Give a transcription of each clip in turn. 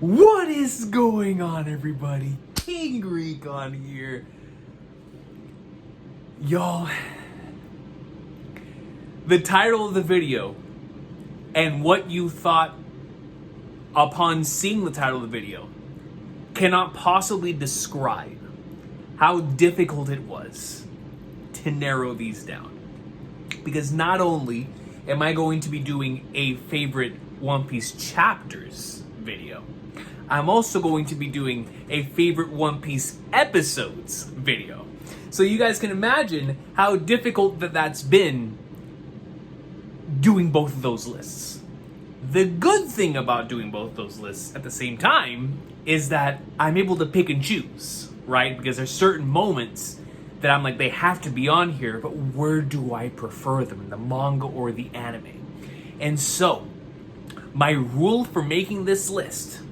What is going on, everybody? King Recon here. Y'all, the title of the video and what you thought upon seeing the title of the video cannot possibly describe how difficult it was to narrow these down. Because not only am I going to be doing a favorite One Piece chapters video, I'm also going to be doing a favorite One Piece episodes video. So you guys can imagine how difficult that's been doing both of those lists. The good thing about doing both those lists at the same time is that I'm able to pick and choose, right? Because there's certain moments that I'm like, they have to be on here, but where do I prefer them, in the manga or the anime? And so, my rule for making this list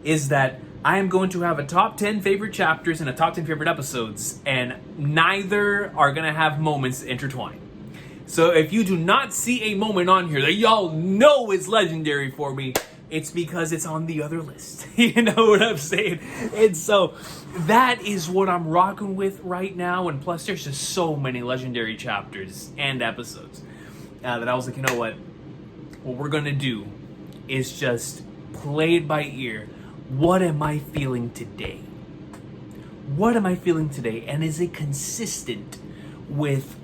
is that I am going to have a top 10 favorite chapters and a top 10 favorite episodes, and neither are going to have moments intertwined. So if you do not see a moment on here that y'all know is legendary for me, it's because it's on the other list. You know what I'm saying? And so that is what I'm rocking with right now. And plus, there's just so many legendary chapters and episodes that I was like, you know what? What we're going to do is just play it by ear. What am I feeling today? What am I feeling today? And is it consistent with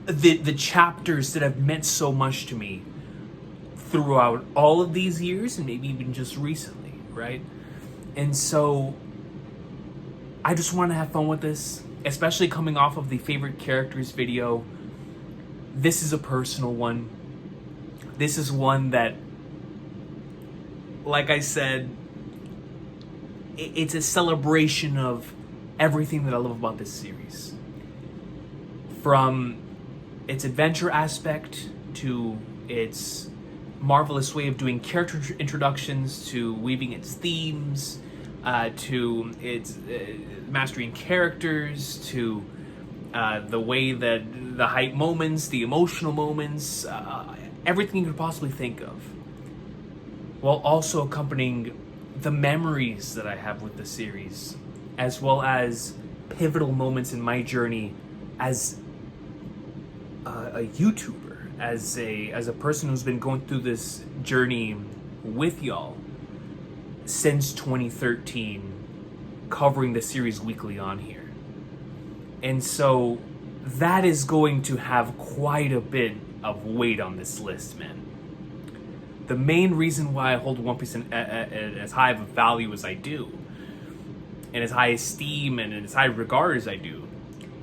the chapters that have meant so much to me throughout all of these years and maybe even just recently, right? And so I just want to have fun with this, especially coming off of the favorite characters video. This is a personal one. This is one that, like I said, it's a celebration of everything that I love about this series. From its adventure aspect to its marvelous way of doing character introductions, to weaving its themes, to its mastering characters, to the way that the hype moments, the emotional moments, everything you could possibly think of, while also accompanying the memories that I have with the series, as well as pivotal moments in my journey as a YouTuber, as a person who's been going through this journey with y'all since 2013, covering the series weekly on here. And so that is going to have quite a bit of weight on this list, man. The main reason why I hold One Piece in as high of a value as I do, and as high esteem and as high regard as I do,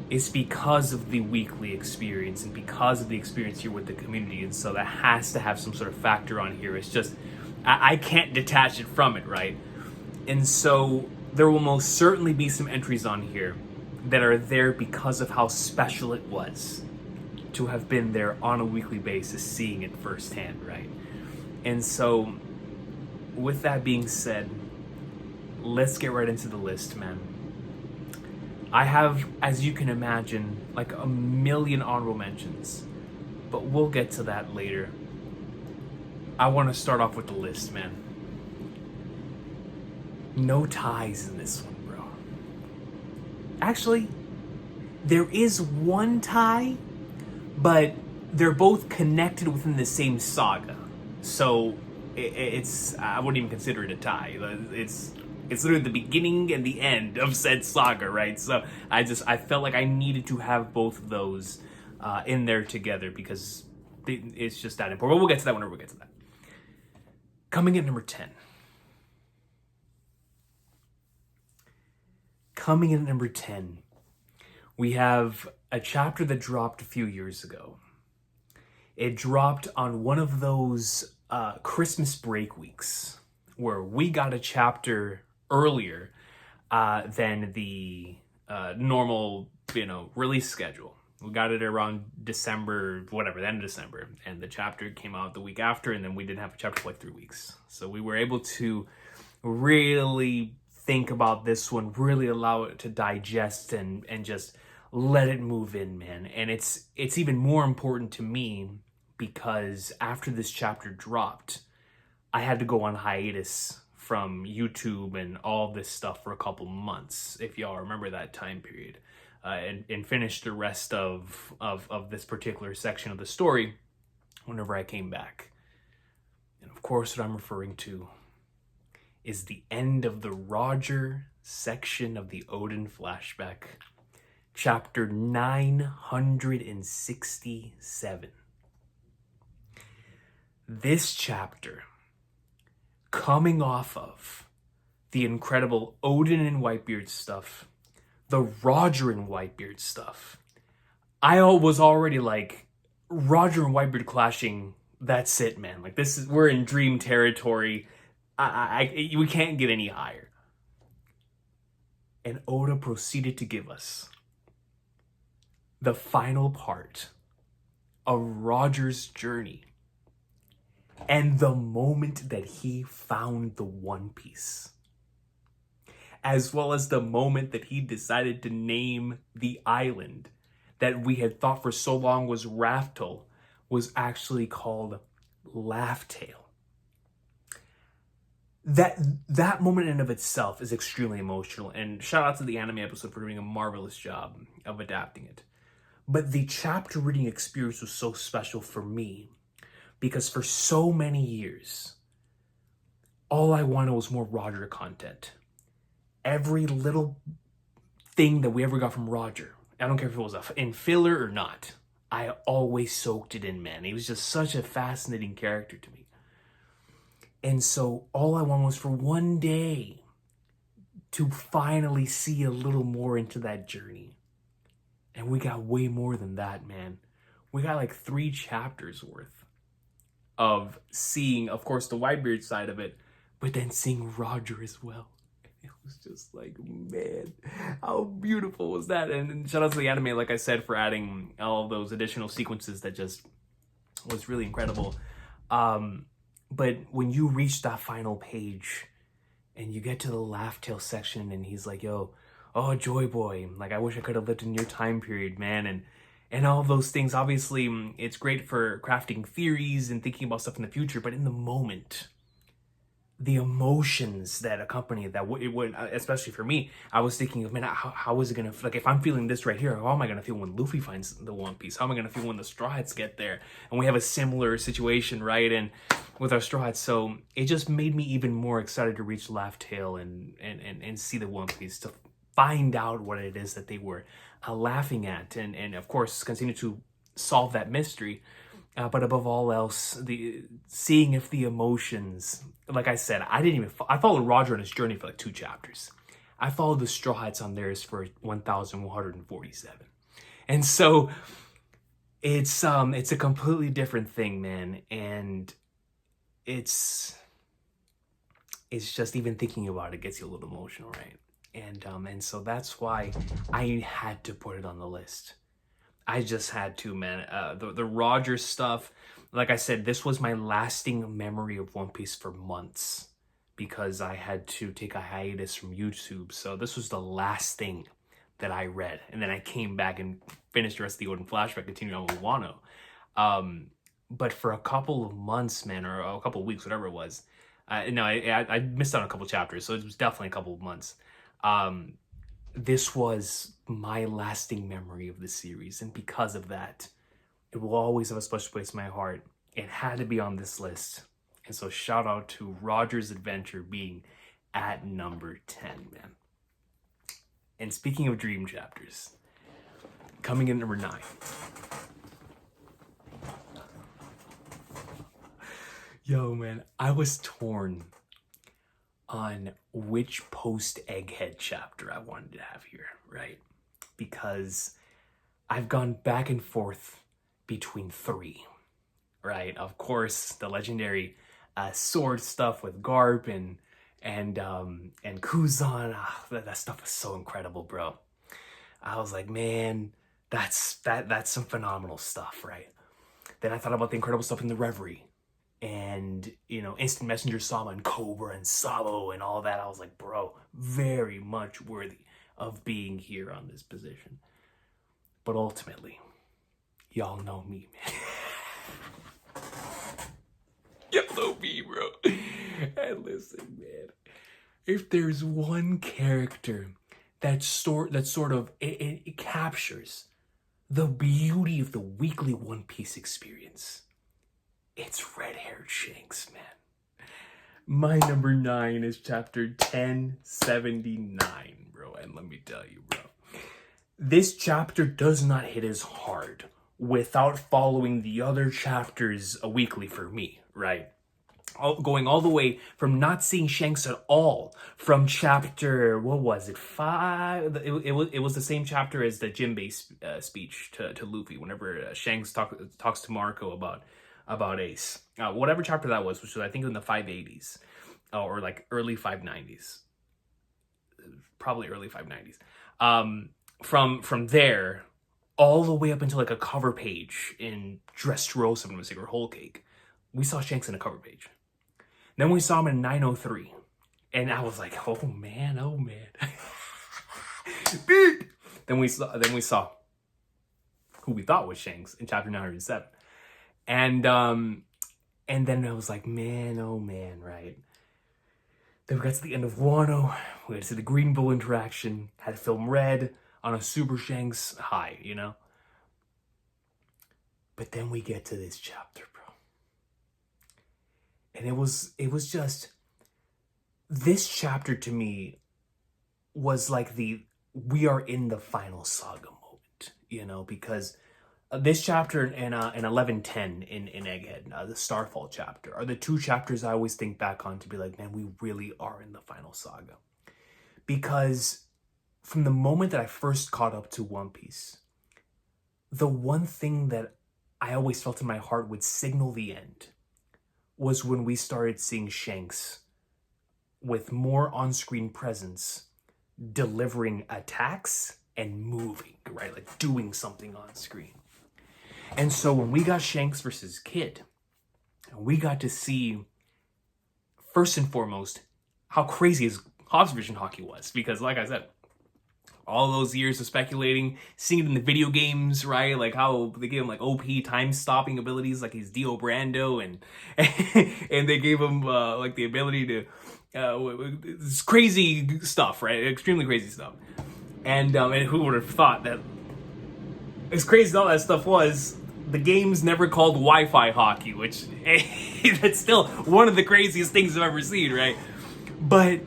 is because of the weekly experience and because of the experience here with the community. And so that has to have some sort of factor on here. It's just, I can't detach it from it, right? And so there will most certainly be some entries on here that are there because of how special it was to have been there on a weekly basis, seeing it firsthand, right? And so, with that being said, let's get right into the list, man. I have, as you can imagine, like a million honorable mentions, but we'll get to that later. I want to start off with the list, man. No ties in this one, bro. Actually, there is one tie, but they're both connected within the same saga. So it's, I wouldn't even consider it a tie. It's literally the beginning and the end of said saga, right? So I felt like I needed to have both of those in there together because it's just that important. But we'll get to that whenever we get to that. Coming in number 10. Coming in at number 10, we have a chapter that dropped a few years ago. It dropped on one of those Christmas break weeks where we got a chapter earlier than the normal, release schedule. We got it around December, whatever, the end of December, and the chapter came out the week after, and then we didn't have a chapter for like 3 weeks. So we were able to really think about this one, really allow it to digest and just let it move in, man. And it's even more important to me because after this chapter dropped, I had to go on hiatus from YouTube and all this stuff for a couple months, if y'all remember that time period, and finished the rest of this particular section of the story whenever I came back. And of course, what I'm referring to is the end of the Roger section of the Odin flashback, chapter 967. This chapter, coming off of the incredible Odin and Whitebeard stuff, the Roger and Whitebeard stuff, I was already like, Roger and Whitebeard clashing, that's it, man. Like, we're in dream territory. We can't get any higher. And Oda proceeded to give us the final part of Roger's journey and the moment that he found the One Piece, as well as the moment that he decided to name the island that we had thought for so long was Raftel was actually called Laugh-Tale. That moment in and of itself is extremely emotional, and shout out to the anime episode for doing a marvelous job of adapting it. But the chapter reading experience was so special for me because for so many years, all I wanted was more Roger content. Every little thing that we ever got from Roger, I don't care if it was in filler or not, I always soaked it in, man. He was just such a fascinating character to me. And so all I wanted was for one day to finally see a little more into that journey. And we got way more than that, man. We got like 3 chapters worth of seeing, of course, the Whitebeard side of it, but then seeing Roger as well. It was just like, man, how beautiful was that? And shout out to the anime, like I said, for adding all those additional sequences that just was really incredible. But when you reach that final page and you get to the Laugh-Tale section and he's like, yo, oh, Joy Boy, like, I wish I could have lived in your time period, man. And all those things, obviously, it's great for crafting theories and thinking about stuff in the future. But in the moment, the emotions that accompany that, it would, especially for me, I was thinking of, man, how is it going to, like, if I'm feeling this right here, how am I going to feel when Luffy finds the One Piece? How am I going to feel when the Straw Hats get there? And we have a similar situation, right? And with our Straw Hats, so it just made me even more excited to reach Laugh-Tale and see the One Piece, to find out what it is that they were laughing at, and of course continue to solve that mystery. But above all else, seeing if the emotions, like I said, I followed Roger on his journey for like 2 chapters. I followed the Straw Hats on theirs for 1,147. And so it's a completely different thing, man. And it's just, even thinking about it gets you a little emotional, right? And so that's why I had to put it on the list. I just had to, man. The Roger stuff, like I said, this was my lasting memory of One Piece for months because I had to take a hiatus from YouTube. So this was the last thing that I read. And then I came back and finished the rest of the Odin flashback, continuing on with Wano. But for a couple of months, man, or a couple of weeks, whatever it was, I missed out on a couple chapters, so it was definitely a couple of months. This was my lasting memory of the series, and because of that, it will always have a special place in my heart. It had to be on this list, and so shout out to Roger's Adventure being at number 10, man. And speaking of dream chapters, coming in number 9. Yo, man, I was torn on which post-Egghead chapter I wanted to have here, right? Because I've gone back and forth between 3, right? Of course, the legendary sword stuff with Garp and Kuzan. That stuff was so incredible, bro. I was like, man, that's some phenomenal stuff, right? Then I thought about the incredible stuff in the Reverie. And, Instant Messenger Sama and Cobra and Sabo and all that. I was like, bro, very much worthy of being here on this position. But ultimately, y'all know me, man. Y'all know me, bro. And listen, man, if there's one character that sort of it captures the beauty of the weekly One Piece experience, it's red-haired Shanks, man. My number 9 is chapter 1079, bro. And let me tell you, bro, this chapter does not hit as hard without following the other chapters weekly for me, right? Going all the way from not seeing Shanks at all from chapter, what was it, 5? It was the same chapter as the Jinbei speech to Luffy whenever Shanks talks to Marco about Ace. Whatever chapter that was, which was I think in the 580s or like early 590s. Probably early 590s. From there all the way up until like a cover page in Dressrosa, if I'm mistaken, or Whole Cake, we saw Shanks in a cover page. Then we saw him in 903. And I was like, oh man. then we saw who we thought was Shanks in chapter 907. And then I was like, man, oh man, right? Then we got to the end of Wano. We got to see the Green Bull interaction. Had film red on a Super Shanks high, you know? But then we get to this chapter, bro. And it was just, this chapter to me was like we are in the final saga moment, you know, because this chapter and 1110 in Egghead, the Starfall chapter, are the two chapters I always think back on to be like, man, we really are in the final saga. Because from the moment that I first caught up to One Piece, the one thing that I always felt in my heart would signal the end was when we started seeing Shanks with more on-screen presence, delivering attacks and moving, right? Like doing something on screen. And so when we got Shanks versus Kid, we got to see, first and foremost, how crazy his observation hockey was. Because like I said, all those years of speculating, seeing it in the video games, right? Like how they gave him like OP time-stopping abilities, like he's Dio Brando, and and they gave him like the ability to this crazy stuff, right? Extremely crazy stuff. And who would have thought that as crazy as all that stuff was, the game's never called Wi-Fi hockey, which that's still one of the craziest things I've ever seen, right? But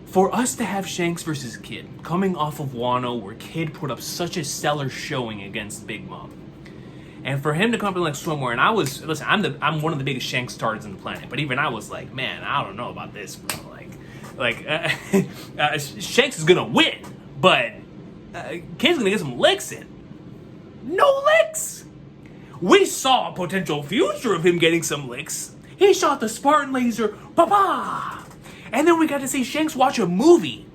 for us to have Shanks versus Kid, coming off of Wano, where Kid put up such a stellar showing against Big Mom, and for him to come up in like swimwear, and I'm one of the biggest Shanks tards on the planet, but even I was like, man, I don't know about this, bro. Shanks is gonna win, but Kid's gonna get some licks in. No licks. We saw a potential future of him getting some licks. He shot the Spartan laser, pa-pa! And then we got to see Shanks watch a movie.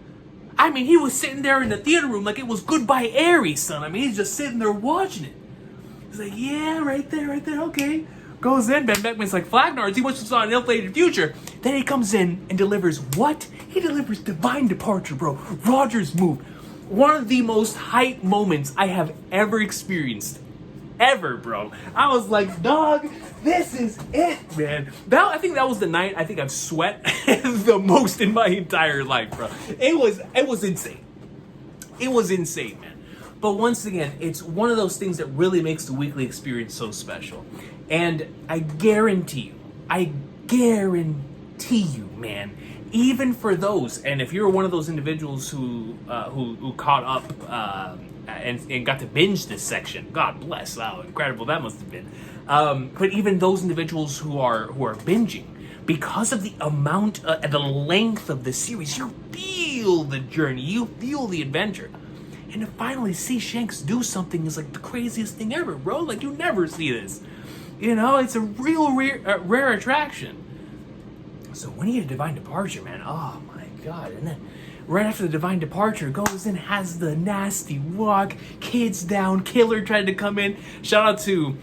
I mean, he was sitting there in the theater room like it was Goodbye Aries, son. I mean, he's just sitting there watching it. He's like, yeah, right there, okay. Goes in, Ben Beckman's like, Flagnards, he wants to saw an ill-fated future. Then he comes in and delivers what? He delivers Divine Departure, bro. Roger's move. One of the most hype moments I have ever experienced. Ever, bro. I was like, dog, this is it, man. I think that was the night I think I've sweat the most in my entire life, bro. It was insane. It was insane, man. But once again, it's one of those things that really makes the weekly experience so special. And I guarantee you, man, even for those, and if you're one of those individuals who caught up and got to binge this section, God bless, how incredible that must have been. But even those individuals who are binging, because of the amount and the length of the series, you feel the journey, you feel the adventure. And to finally see Shanks do something is like the craziest thing ever, bro. Like, you never see this. You know, it's a real rare attraction. So when he had Divine Departure, man, oh my God. And then right after the Divine Departure, goes in, has the nasty walk, Kid's down, Killer tried to come in. Shout out to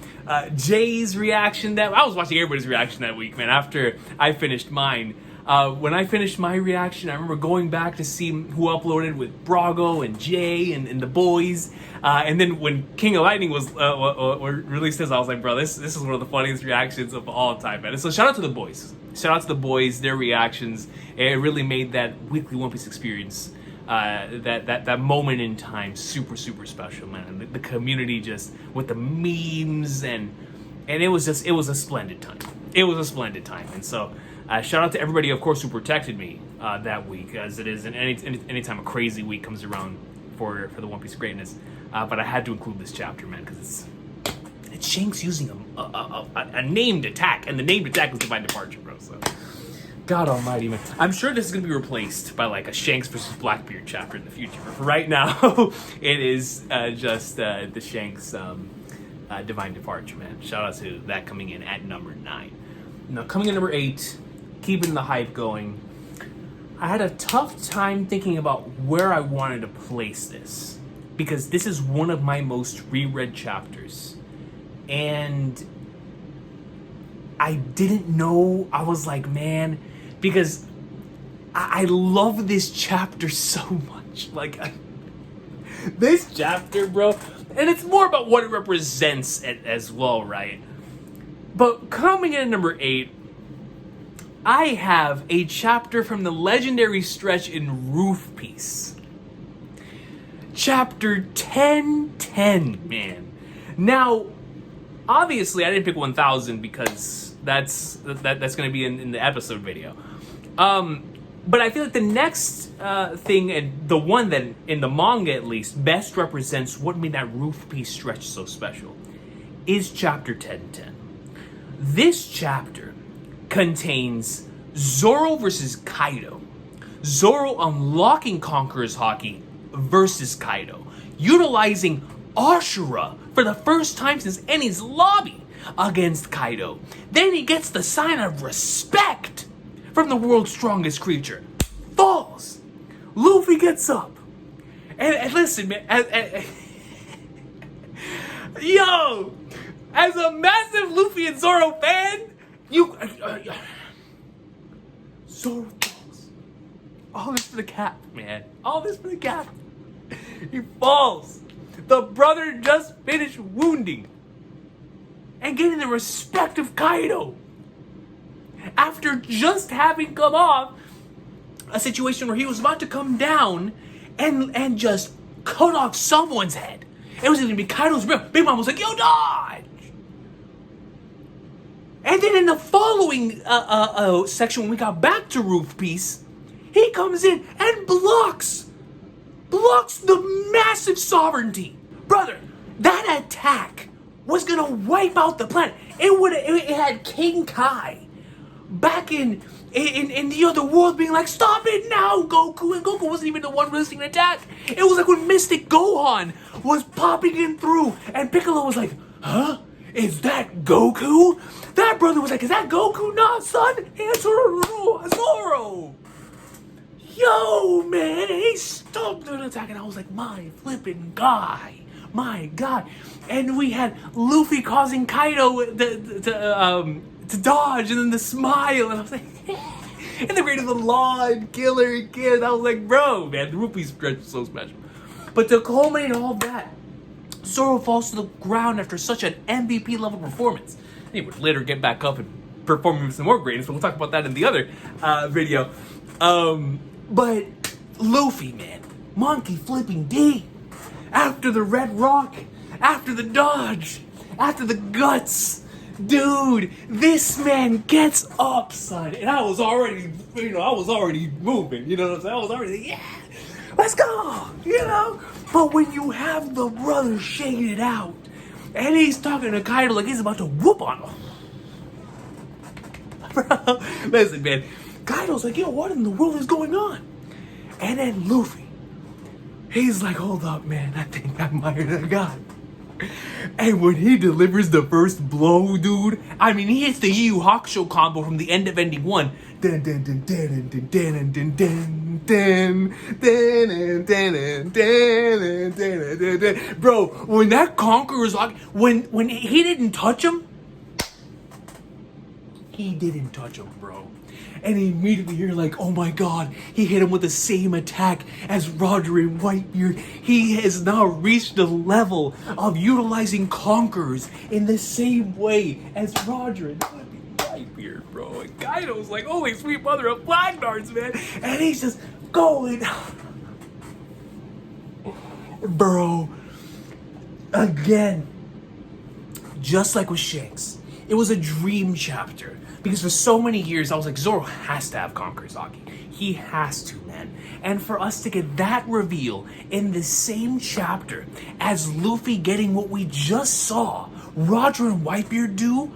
Jay's reaction. I was watching everybody's reaction that week, man, after I finished mine. When I finished my reaction, I remember going back to see who uploaded with Brago and Jay and the boys. And then when King of Lightning was released this, I was like, bro, this is one of the funniest reactions of all time, man. So shout out to the boys. shout out to the boys, their reactions. It really made that weekly One Piece experience, that moment in time, super special, man. And the community just with the memes and it was a splendid time. It was a splendid time, and so shout out to everybody, of course, who protected me that week, as it is in anytime a crazy week comes around for the One Piece greatness. But I had to include this chapter, man, because it's Shanks using a named attack, and the named attack was Divine Departure, bro. So, God Almighty, man. I'm sure this is gonna be replaced by like a Shanks versus Blackbeard chapter in the future. But for right now, it is just the Shanks Divine Departure, man. Shout out to that coming in at number 9. Now coming in number 8, keeping the hype going. I had a tough time thinking about where I wanted to place this, because this is one of my most reread chapters. And I didn't know. I was like, man, because I love this chapter so much. Like, this chapter, bro. And it's more about what it represents as well, right? But coming in at number 8, I have a chapter from the legendary stretch in Roof Piece. Chapter 1010, man. Now, obviously, I didn't pick 1000 because that's going to be in the episode video. But I feel like the next thing, and the one that, in the manga at least, best represents what made that Roof Piece stretch so special, is chapter 1010. This chapter contains Zoro versus Kaido. Zoro unlocking Conqueror's Haki versus Kaido, utilizing Ashura for the first time since Eni's lobby against Kaido. Then he gets the sign of respect from the world's strongest creature. Falls. Luffy gets up. And listen, man. Yo! As a massive Luffy and Zoro fan, Zoro falls. All this for the cap, man. All this for the cap. He falls. The brother just finished wounding and getting the respect of Kaido after just having come off a situation where he was about to come down and just cut off someone's head. It was going to be Kaido's rib. Big Mom was like, yo, dodge! And then in the following section, when we got back to Roof Piece, he comes in and blocks the massive sovereignty. Brother, that attack was gonna wipe out the planet. It had King Kai back in the other world being like, stop it now, Goku. And Goku wasn't even the one resisting an attack. It was like when Mystic Gohan was popping in through and Piccolo was like, huh? Is that Goku? That brother was like, is that Goku? Nah, son. It's Zoro. Yo, man. And he stopped an attack and I was like, my flipping guy. My God. And we had Luffy causing Kaido to dodge and then the smile. And I was like, and the rate of the law and killer kid. I was like, bro, man, the Rupee stretch is so special. But to culminate all that, Zoro falls to the ground after such an MVP level performance. He would later get back up and perform with some more greatness, but we'll talk about that in the other video. But Luffy, man, Monkey flipping D. After the Red Rock, after the dodge, after the guts, dude, this man gets up, son. And I was already moving, I was already, I was already, yeah, let's go, But when you have the brother shaking it out, and he's talking to Kaido like he's about to whoop on him. Bro, listen, man, Kaido's like, yo, what in the world is going on? And then Luffy, he's like, hold up, man, I think I might have got it. And when he delivers the first blow, dude, I mean, he hits the Yu Yu Hakusho combo from the end of Ending 1. Dun, dun, dun, dun, dun, dun, dun, dun, dun, dun, dun, dun, dun. Bro, when that Conqueror's Haki, when he didn't touch him, bro. And immediately you're like, oh my God, he hit him with the same attack as Roger and Whitebeard. He has now reached the level of utilizing Conquerors in the same way as Roger and Whitebeard. Whitebeard, bro. And Kaido's like, holy sweet mother of blackguards, man. And he's just going, bro. Again, just like with Shanks, it was a dream chapter. Because for so many years, I was like, Zoro has to have Conqueror's Haki. He has to, man. And for us to get that reveal in the same chapter as Luffy getting what we just saw Roger and Whitebeard do,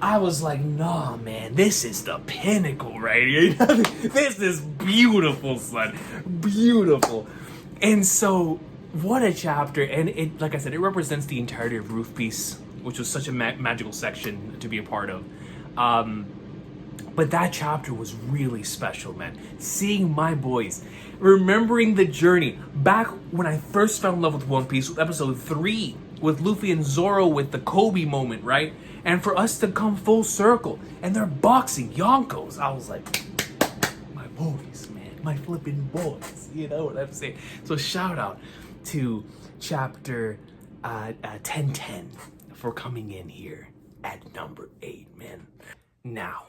I was like, nah, man, this is the pinnacle right here. This is beautiful, son. Beautiful. And so, what a chapter. And it, like I said, it represents the entirety of Roof Piece, which was such a magical section to be a part of. But that chapter was really special, man. Seeing my boys, remembering the journey. Back when I first fell in love with One Piece, with episode 3, with Luffy and Zoro with the Kobe moment, right? And for us to come full circle, and they're boxing Yonkos. I was like, my boys, man. My flipping boys. You know what I'm saying? So shout out to chapter 1010 for coming in here at number 8, man. Now,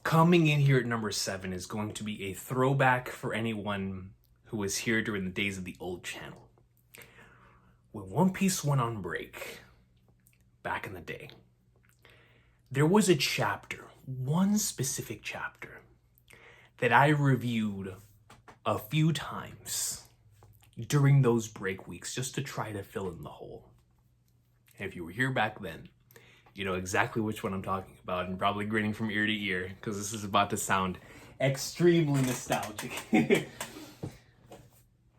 coming in here at number 7 is going to be a throwback for anyone who was here during the days of the old channel. When One Piece went on break, back in the day, there was a chapter, one specific chapter, that I reviewed a few times during those break weeks just to try to fill in the hole. And if you were here back then, you know exactly which one I'm talking about, and probably grinning from ear to ear because this is about to sound extremely nostalgic.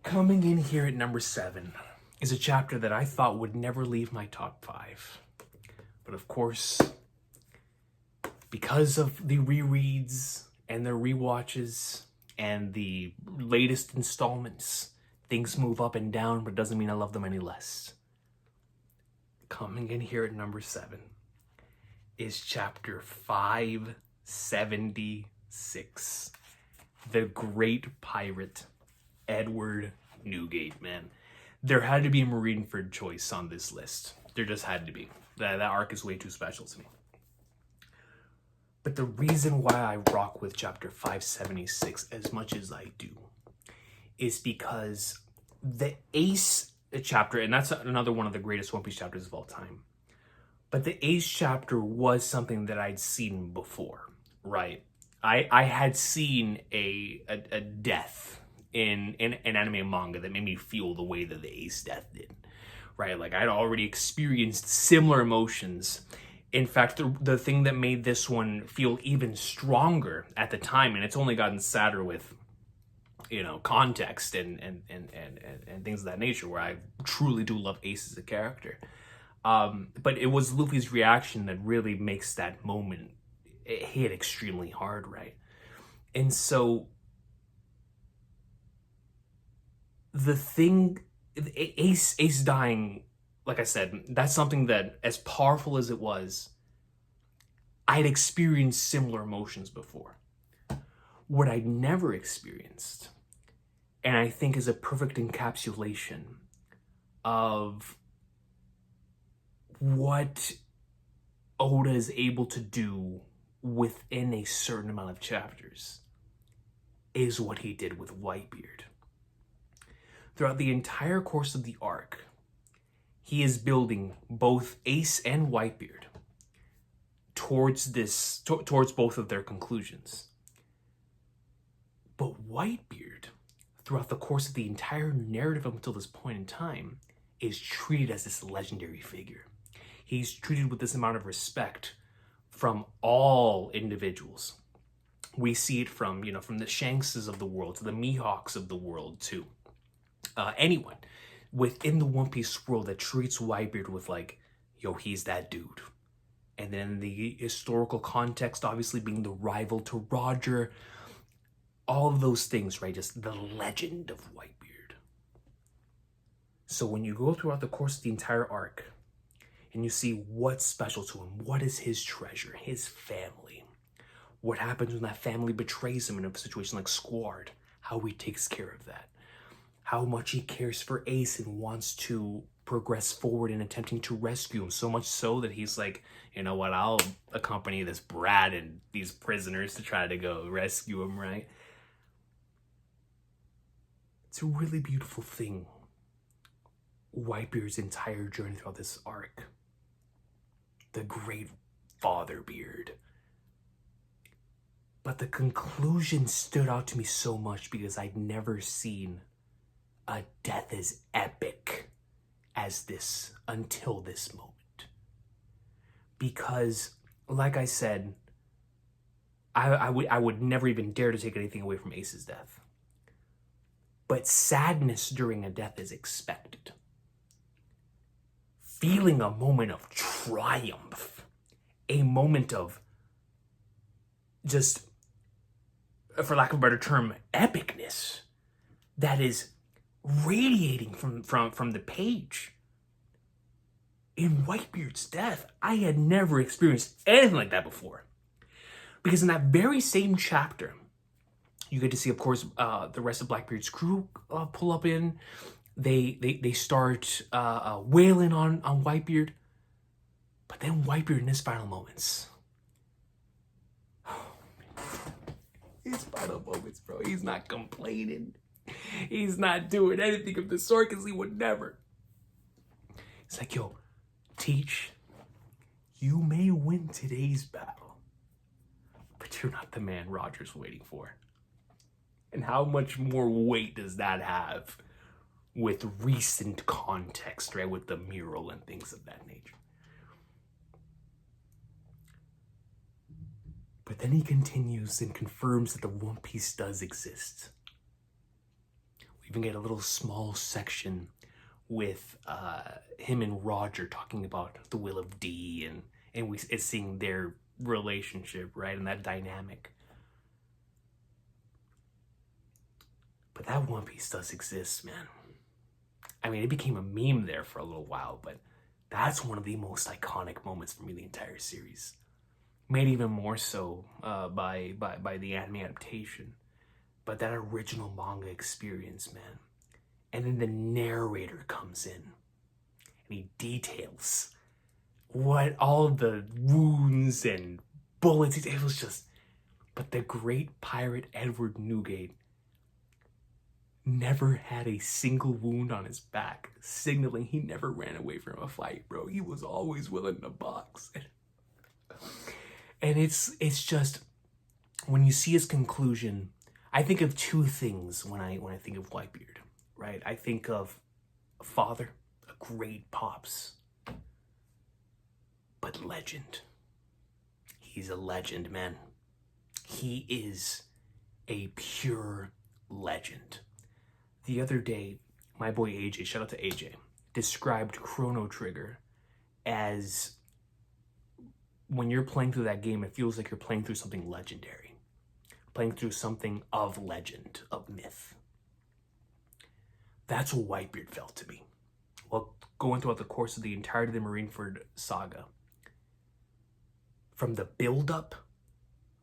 Coming in here at number 7 is a chapter that I thought would never leave my top 5. But of course, because of the rereads and the rewatches and the latest installments, things move up and down, but it doesn't mean I love them any less. Coming in here at number 7 is chapter 576. The Great Pirate, Edward Newgate, man. There had to be a Marineford choice on this list. There just had to be. That arc is way too special to me. But the reason why I rock with chapter 576 as much as I do is because the Ace chapter, and that's another one of the greatest One Piece chapters of all time, but the Ace chapter was something that I'd seen before, right? I had seen a death in anime and manga that made me feel the way that the Ace death did, right? Like, I'd already experienced similar emotions. In fact, the thing that made this one feel even stronger at the time, and it's only gotten sadder with, you know, context and things of that nature, where I truly do love Ace as a character. But it was Luffy's reaction that really makes that moment hit extremely hard, right? And so the thing, Ace dying, like I said, that's something that, as powerful as it was, I'd experienced similar emotions before. What I'd never experienced, and I think is a perfect encapsulation of what Oda is able to do within a certain amount of chapters, is what he did with Whitebeard. Throughout the entire course of the arc, he is building both Ace and Whitebeard towards both of their conclusions. But Whitebeard, throughout the course of the entire narrative up until this point in time, is treated as this legendary figure. He's treated with this amount of respect from all individuals. We see it from, you know, from the Shankses of the world to the Mihawks of the world to anyone within the One Piece world that treats Whitebeard with, like, yo, he's that dude. And then the historical context, obviously being the rival to Roger, all of those things, right? Just the legend of Whitebeard. So when you go throughout the course of the entire arc and you see what's special to him, what is his treasure, his family, what happens when that family betrays him in a situation like Squard, how he takes care of that, how much he cares for Ace and wants to progress forward in attempting to rescue him, so much so that he's like, you know what, I'll accompany this brat and these prisoners to try to go rescue him, right? It's a really beautiful thing. Whitebeard's entire journey throughout this arc. The great father beard. But the conclusion stood out to me so much because I'd never seen a death as epic as this until this moment. Because, like I said, I would never even dare to take anything away from Ace's death. But sadness during a death is expected. Feeling a moment of triumph, a moment of just, for lack of a better term, epicness that is radiating from the page. In Whitebeard's death, I had never experienced anything like that before. Because in that very same chapter, you get to see, of course, the rest of Blackbeard's crew pull up in. They start wailing on Whitebeard. But then Whitebeard in his final moments. His final moments, bro. He's not complaining. He's not doing anything of the sort because he would never. It's like, yo, Teach, you may win today's battle, but you're not the man Roger's waiting for. And how much more weight does that have with recent context, right? With the mural and things of that nature. But then he continues and confirms that the One Piece does exist. We even get a little small section with him and Roger talking about the will of D, and it's seeing their relationship, right, and that dynamic. But that One Piece does exist, man. I mean, it became a meme there for a little while, but that's one of the most iconic moments for me in the entire series. Made even more so by the anime adaptation. But that original manga experience, man. And then the narrator comes in and he details what all the wounds and bullets, it was just, but the great pirate Edward Newgate never had a single wound on his back, signaling he never ran away from a fight, bro. He was always willing to box. And it's just, when you see his conclusion, I think of two things when I think of Whitebeard. Right, I think of a father, a great pops, but legend. He's a legend, man. He is a pure legend. The other day, my boy AJ, shout out to AJ, described Chrono Trigger as when you're playing through that game, it feels like you're playing through something legendary, playing through something of legend, of myth. That's what Whitebeard felt to me. Well, going throughout the course of the entirety of the Marineford saga, from the build-up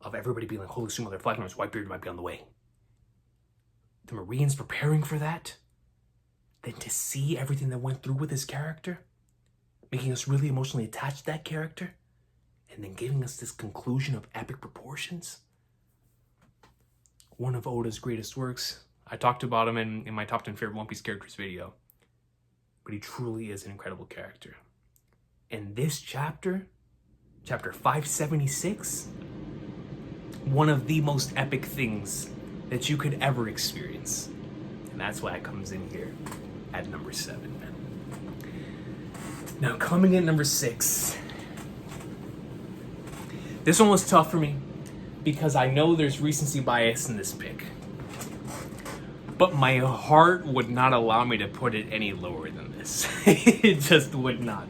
of everybody being like, holy smokes, they're flagging us, Whitebeard might be on the way. The Marines preparing for that, then to see everything that went through with his character, making us really emotionally attached to that character, and then giving us this conclusion of epic proportions. One of Oda's greatest works. I talked about him in my top 10 favorite One Piece characters video. But he truly is an incredible character. And this chapter, chapter 576, one of the most epic things that you could ever experience. And that's why it comes in here at number 7, man. Now, coming in number 6. This one was tough for me because I know there's recency bias in this pick. But my heart would not allow me to put it any lower than this. It just would not.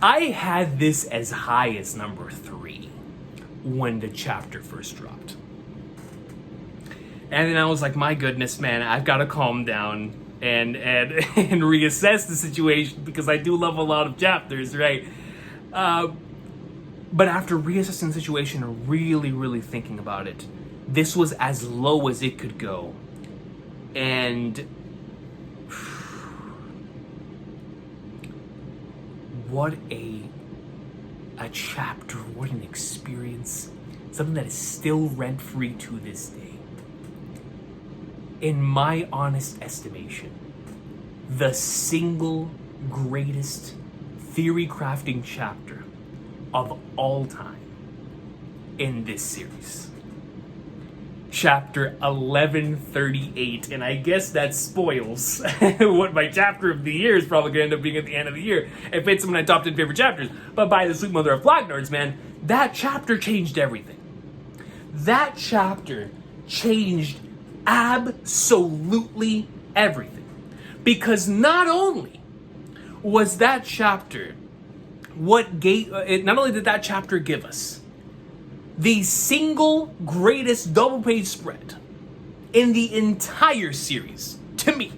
I had this as high as number 3 when the chapter first dropped. And then I was like, my goodness, man, I've got to calm down and reassess the situation because I do love a lot of chapters, right? But after reassessing the situation and really thinking about it, this was as low as it could go. And what a chapter, what an experience. Something that is still rent-free to this day. In my honest estimation, the single greatest theory crafting chapter of all time in this series. Chapter 1138, and I guess that spoils what my chapter of the year is probably going to end up being at the end of the year if it's some of my top 10 favorite chapters. But by the sweet mother of flag nerds, man, that chapter changed everything. That chapter changed absolutely everything. Because not only was that chapter not only did that chapter give us the single greatest double page spread in the entire series, to me,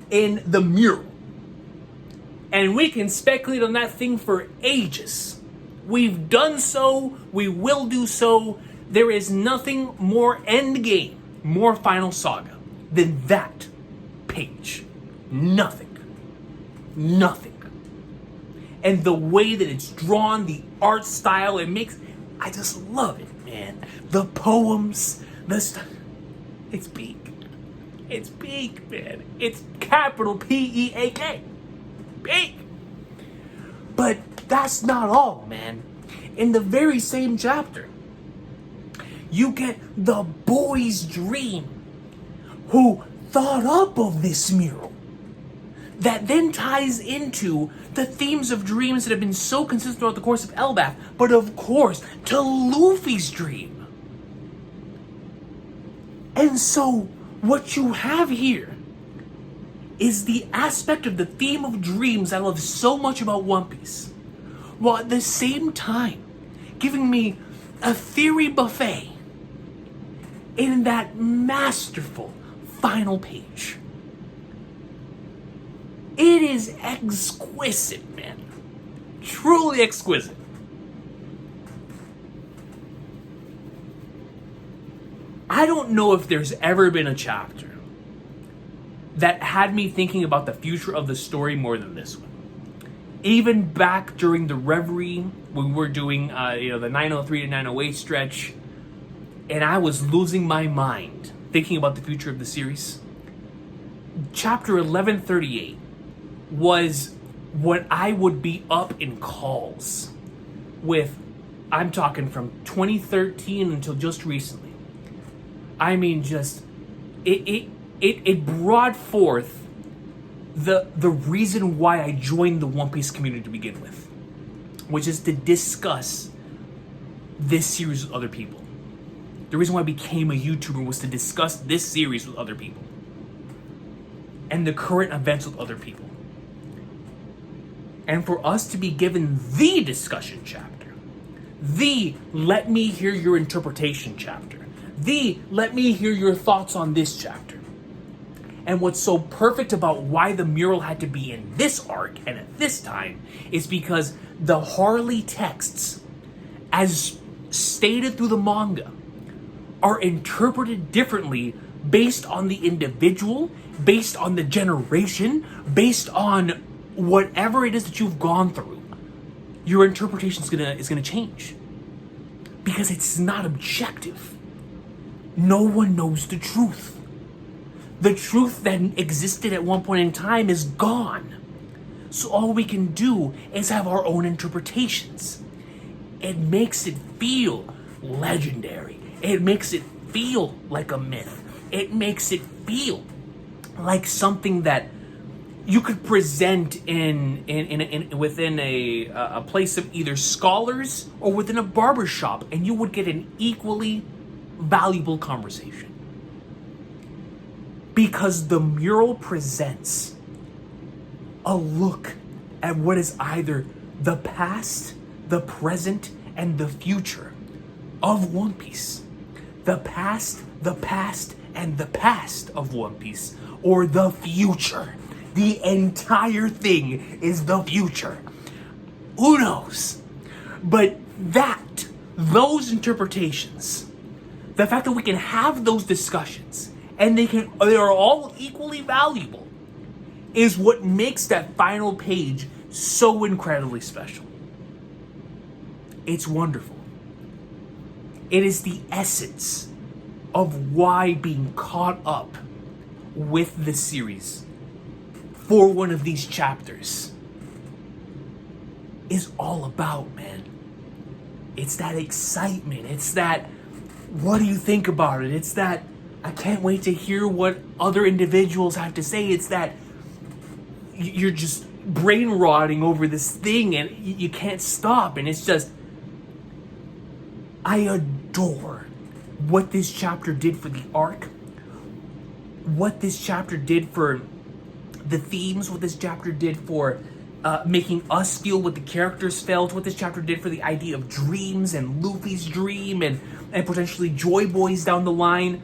in the mural. And we can speculate on that thing for ages. We've done so, we will do so. There is nothing more endgame, more Final Saga than that page. Nothing. And the way that it's drawn, the art style, I just love it, man. The poems, it's peak. It's peak, man. It's capital P-E-A-K. Peak. But that's not all, man. In the very same chapter, you get the boy's dream who thought up of this mural that then ties into the themes of dreams that have been so consistent throughout the course of Elbaf, but of course, to Luffy's dream. And so, what you have here is the aspect of the theme of dreams I love so much about One Piece, while at the same time giving me a theory buffet in that masterful final page. It is exquisite, man. Truly exquisite. I don't know if there's ever been a chapter that had me thinking about the future of the story more than this one. Even back during the Reverie, when we were doing the 903 to 908 stretch, and I was losing my mind thinking about the future of the series. Chapter 1138 was what I would be up in calls with. I'm talking from 2013 until just recently. I mean, just it brought forth the reason why I joined the One Piece community to begin with, which is to discuss this series with other people. The reason why I became a YouTuber was to discuss this series with other people and the current events with other people. And for us to be given the discussion chapter, the let me hear your interpretation chapter, the let me hear your thoughts on this chapter. And what's so perfect about why the mural had to be in this arc and at this time is because the Harley texts, as stated through the manga, are interpreted differently based on the individual, based on the generation, based on whatever it is that you've gone through. Your interpretation is gonna change because it's not objective. No one knows the truth. The truth that existed at one point in time is gone. So all we can do is have our own interpretations. It makes it feel legendary. It makes it feel like a myth. It makes it feel like something that you could present within a place of either scholars or within a barbershop, and you would get an equally valuable conversation. Because the mural presents a look at what is either the past, the present, and the future of One Piece. The past, and the past of One Piece, or the future. The entire thing is the future. Who knows? But those interpretations, the fact that we can have those discussions, and they are all equally valuable, is what makes that final page so incredibly special. It's wonderful. It is the essence of why being caught up with the series for one of these chapters is all about, man. It's that excitement. It's that, what do you think about it? It's that, I can't wait to hear what other individuals have to say. It's that you're just brain rotting over this thing and you can't stop. And it's just, I adore what this chapter did for the arc, what this chapter did for the themes, what this chapter did for making us feel what the characters felt, what this chapter did for the idea of dreams and Luffy's dream and potentially Joy Boys down the line,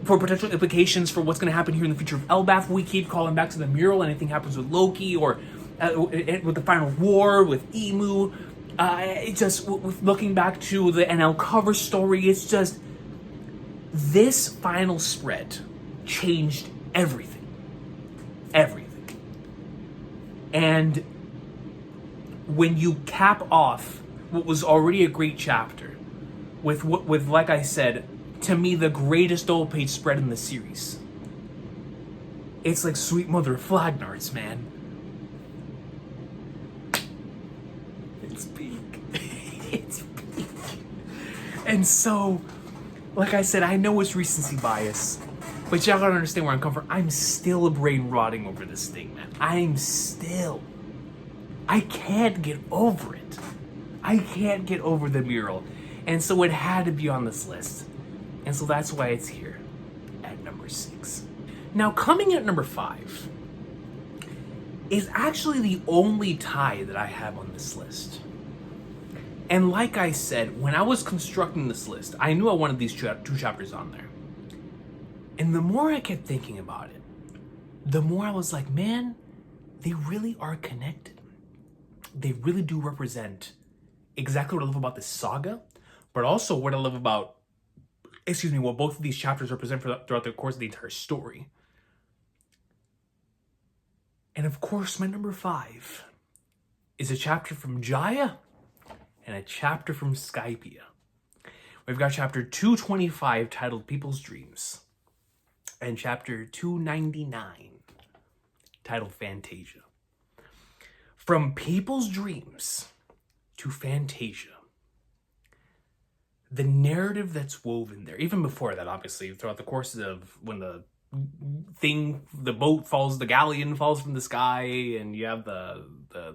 for potential implications for what's going to happen here in the future of Elbaf. We keep calling back to the mural, anything happens with Loki or with the final war, with Emu. It just, with looking back to the NL cover story, it's just, this final spread changed everything. Everything. And when you cap off what was already a great chapter with like I said, to me, the greatest double-page spread in the series, it's like sweet mother of Flagnards, man. It's peak. It's peak. And so, like I said, I know it's recency bias, but y'all gotta understand where I'm coming from. I'm still brain rotting over this thing, man. I can't get over it. I can't get over the mural. And so it had to be on this list. And so that's why it's here at number 6. Now, coming at number 5 is actually the only tie that I have on this list. And like I said, when I was constructing this list, I knew I wanted these two chapters on there. And the more I kept thinking about it, the more I was like, man, they really are connected. They really do represent exactly what I love about this saga, but also what I love about, what both of these chapters represent throughout the course of the entire story. And of course, my number 5 is a chapter from Jaya and a chapter from Skypiea. We've got chapter 225 titled People's Dreams and chapter 299 titled Fantasia. From People's Dreams to Fantasia, the narrative that's woven there, even before that, obviously, throughout the course of when the galleon falls from the sky, and you have the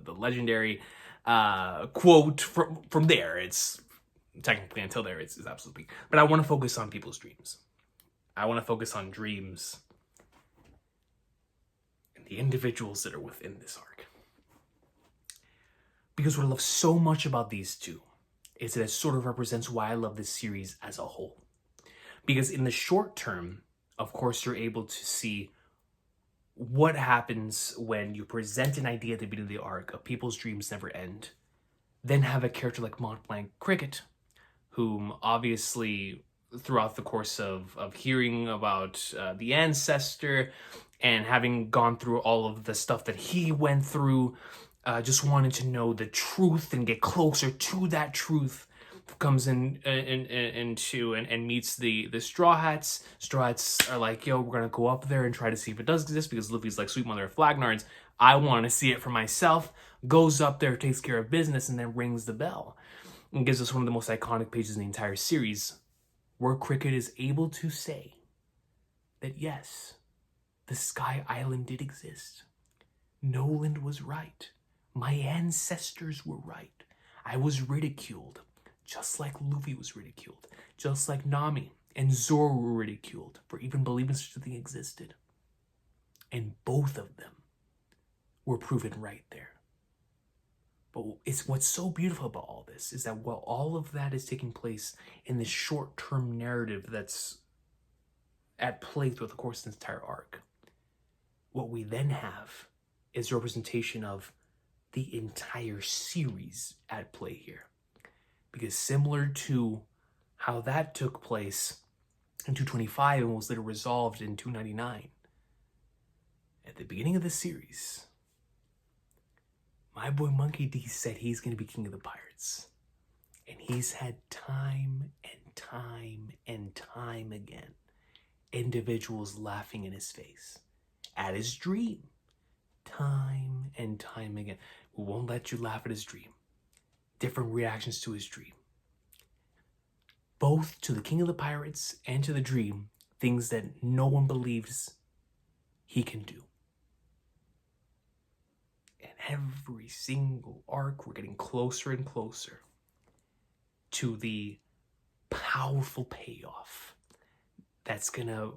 legendary quote from there. It's technically, until there, it's absolutely. But I want to focus on people's dreams. I want to focus on dreams and the individuals that are within this arc. Because what I love so much about these two is that it sort of represents why I love this series as a whole. Because in the short term, of course, you're able to see what happens when you present an idea at the beginning of the arc of people's dreams never end. Then have a character like Montblanc Cricket, whom obviously throughout the course of hearing about the ancestor and having gone through all of the stuff that he went through, just wanted to know the truth and get closer to that truth, comes into and meets the Straw Hats. Straw Hats are like, yo, we're gonna go up there and try to see if it does exist, because Luffy's like, sweet mother of Flagnards, I want to see it for myself. Goes up there, takes care of business, and then rings the bell. And gives us one of the most iconic pages in the entire series, where Cricket is able to say that yes, the Sky Island did exist. Noland was right. My ancestors were right. I was ridiculed, just like Luffy was ridiculed, just like Nami and Zoro were ridiculed for even believing such a thing existed. And both of them were proven right there. But it's what's so beautiful about all this is that while all of that is taking place in this short-term narrative that's at play throughout the course of this entire arc, what we then have is a representation of the entire series at play here. Because similar to how that took place in 225 and was later resolved in 299, at the beginning of the series, my boy Monkey D said he's going to be king of the pirates. And he's had time and time and time again individuals laughing in his face at his dream. Time and time again. We won't let you laugh at his dream. Different reactions to his dream. Both to the king of the pirates and to the dream, things that no one believes he can do. And every single arc, we're getting closer and closer to the powerful payoff that's going to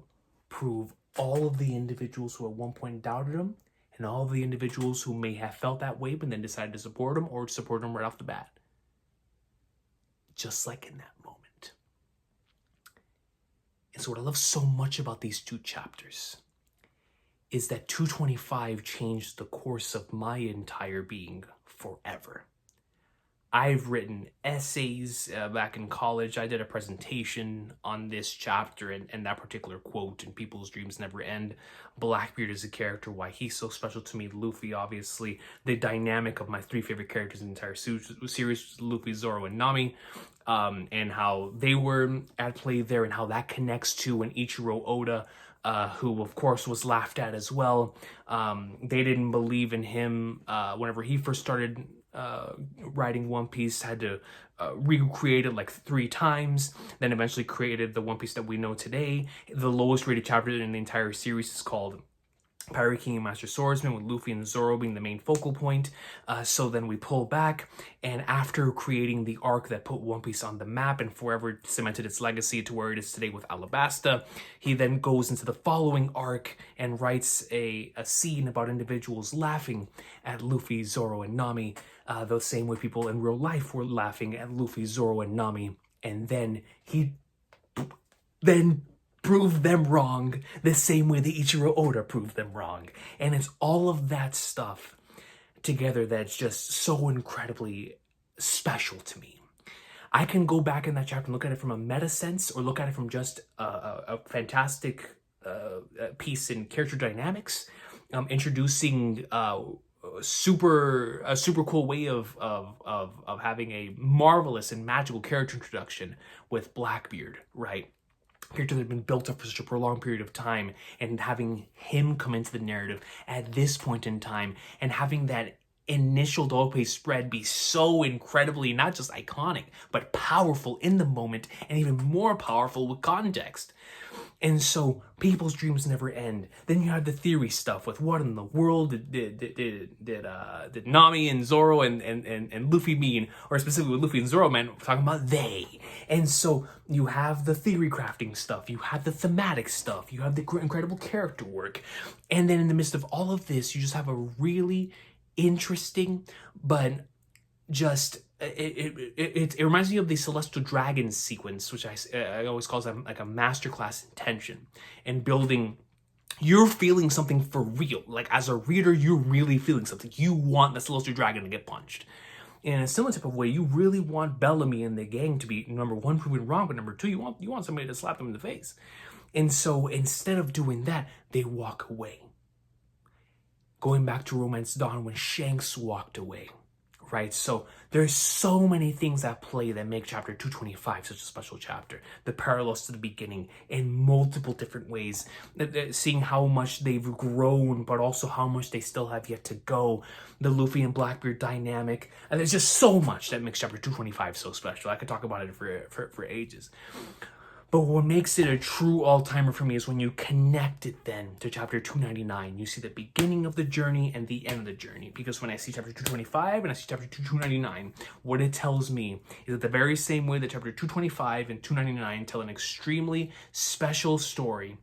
prove all of the individuals who at one point doubted him and all of the individuals who may have felt that way but then decided to support him or support him right off the bat. Just like in that moment. And so what I love so much about these two chapters is that 225 changed the course of my entire being forever. I've written essays back in college. I did a presentation on this chapter and that particular quote, "And people's dreams never end." Blackbeard is a character, why he's so special to me. Luffy, obviously, the dynamic of my three favorite characters in the entire series, Luffy, Zoro, and Nami, and how they were at play there and how that connects to an Ichiro Oda, who of course was laughed at as well. They didn't believe in him whenever he first started writing One Piece, had to recreate it like 3 times, then eventually created the One Piece that we know today. The lowest rated chapter in the entire series is called Pirate King and Master Swordsman, with Luffy and Zoro being the main focal point. So then we pull back, and after creating the arc that put One Piece on the map and forever cemented its legacy to where it is today with Alabasta, he then goes into the following arc and writes a scene about individuals laughing at Luffy, Zoro, and Nami, the same way people in real life were laughing at Luffy, Zoro, and Nami. And then he proved them wrong the same way the Ichiro Oda proved them wrong. And it's all of that stuff together that's just so incredibly special to me. I can go back in that chapter and look at it from a meta sense, or look at it from just a fantastic piece in character dynamics, introducing a super cool way of having a marvelous and magical character introduction with Blackbeard, right? Character that had been built up for such a prolonged period of time, and having him come into the narrative at this point in time, and having that initial Dope spread be so incredibly not just iconic, but powerful in the moment, and even more powerful with context. And so people's dreams never end. Then you have the theory stuff with what in the world did Nami and Zoro and Luffy mean, or specifically with Luffy and Zoro, man, we're talking about they. And so you have the theory crafting stuff, you have the thematic stuff, you have the incredible character work. And then in the midst of all of this, you just have a really interesting, but just it reminds me of the Celestial Dragon sequence, which I always call it like a masterclass in tension and building. You're feeling something for real. Like as a reader, you're really feeling something. You want the Celestial Dragon to get punched. In a similar type of way, you really want Bellamy and the gang to be, number one, proven wrong, but number two, you want somebody to slap them in the face. And so instead of doing that, they walk away. Going back to Romance Dawn when Shanks walked away. Right, so there's so many things at play that make chapter 225 such a special chapter. The parallels to the beginning in multiple different ways, seeing how much they've grown, but also how much they still have yet to go. The Luffy and Blackbeard dynamic, and there's just so much that makes chapter 225 so special. I could talk about it for ages. But what makes it a true all-timer for me is when you connect it then to chapter 299. You see the beginning of the journey and the end of the journey. Because when I see chapter 225 and I see chapter 299, what it tells me is that the very same way that chapter 225 and 299 tell an extremely special story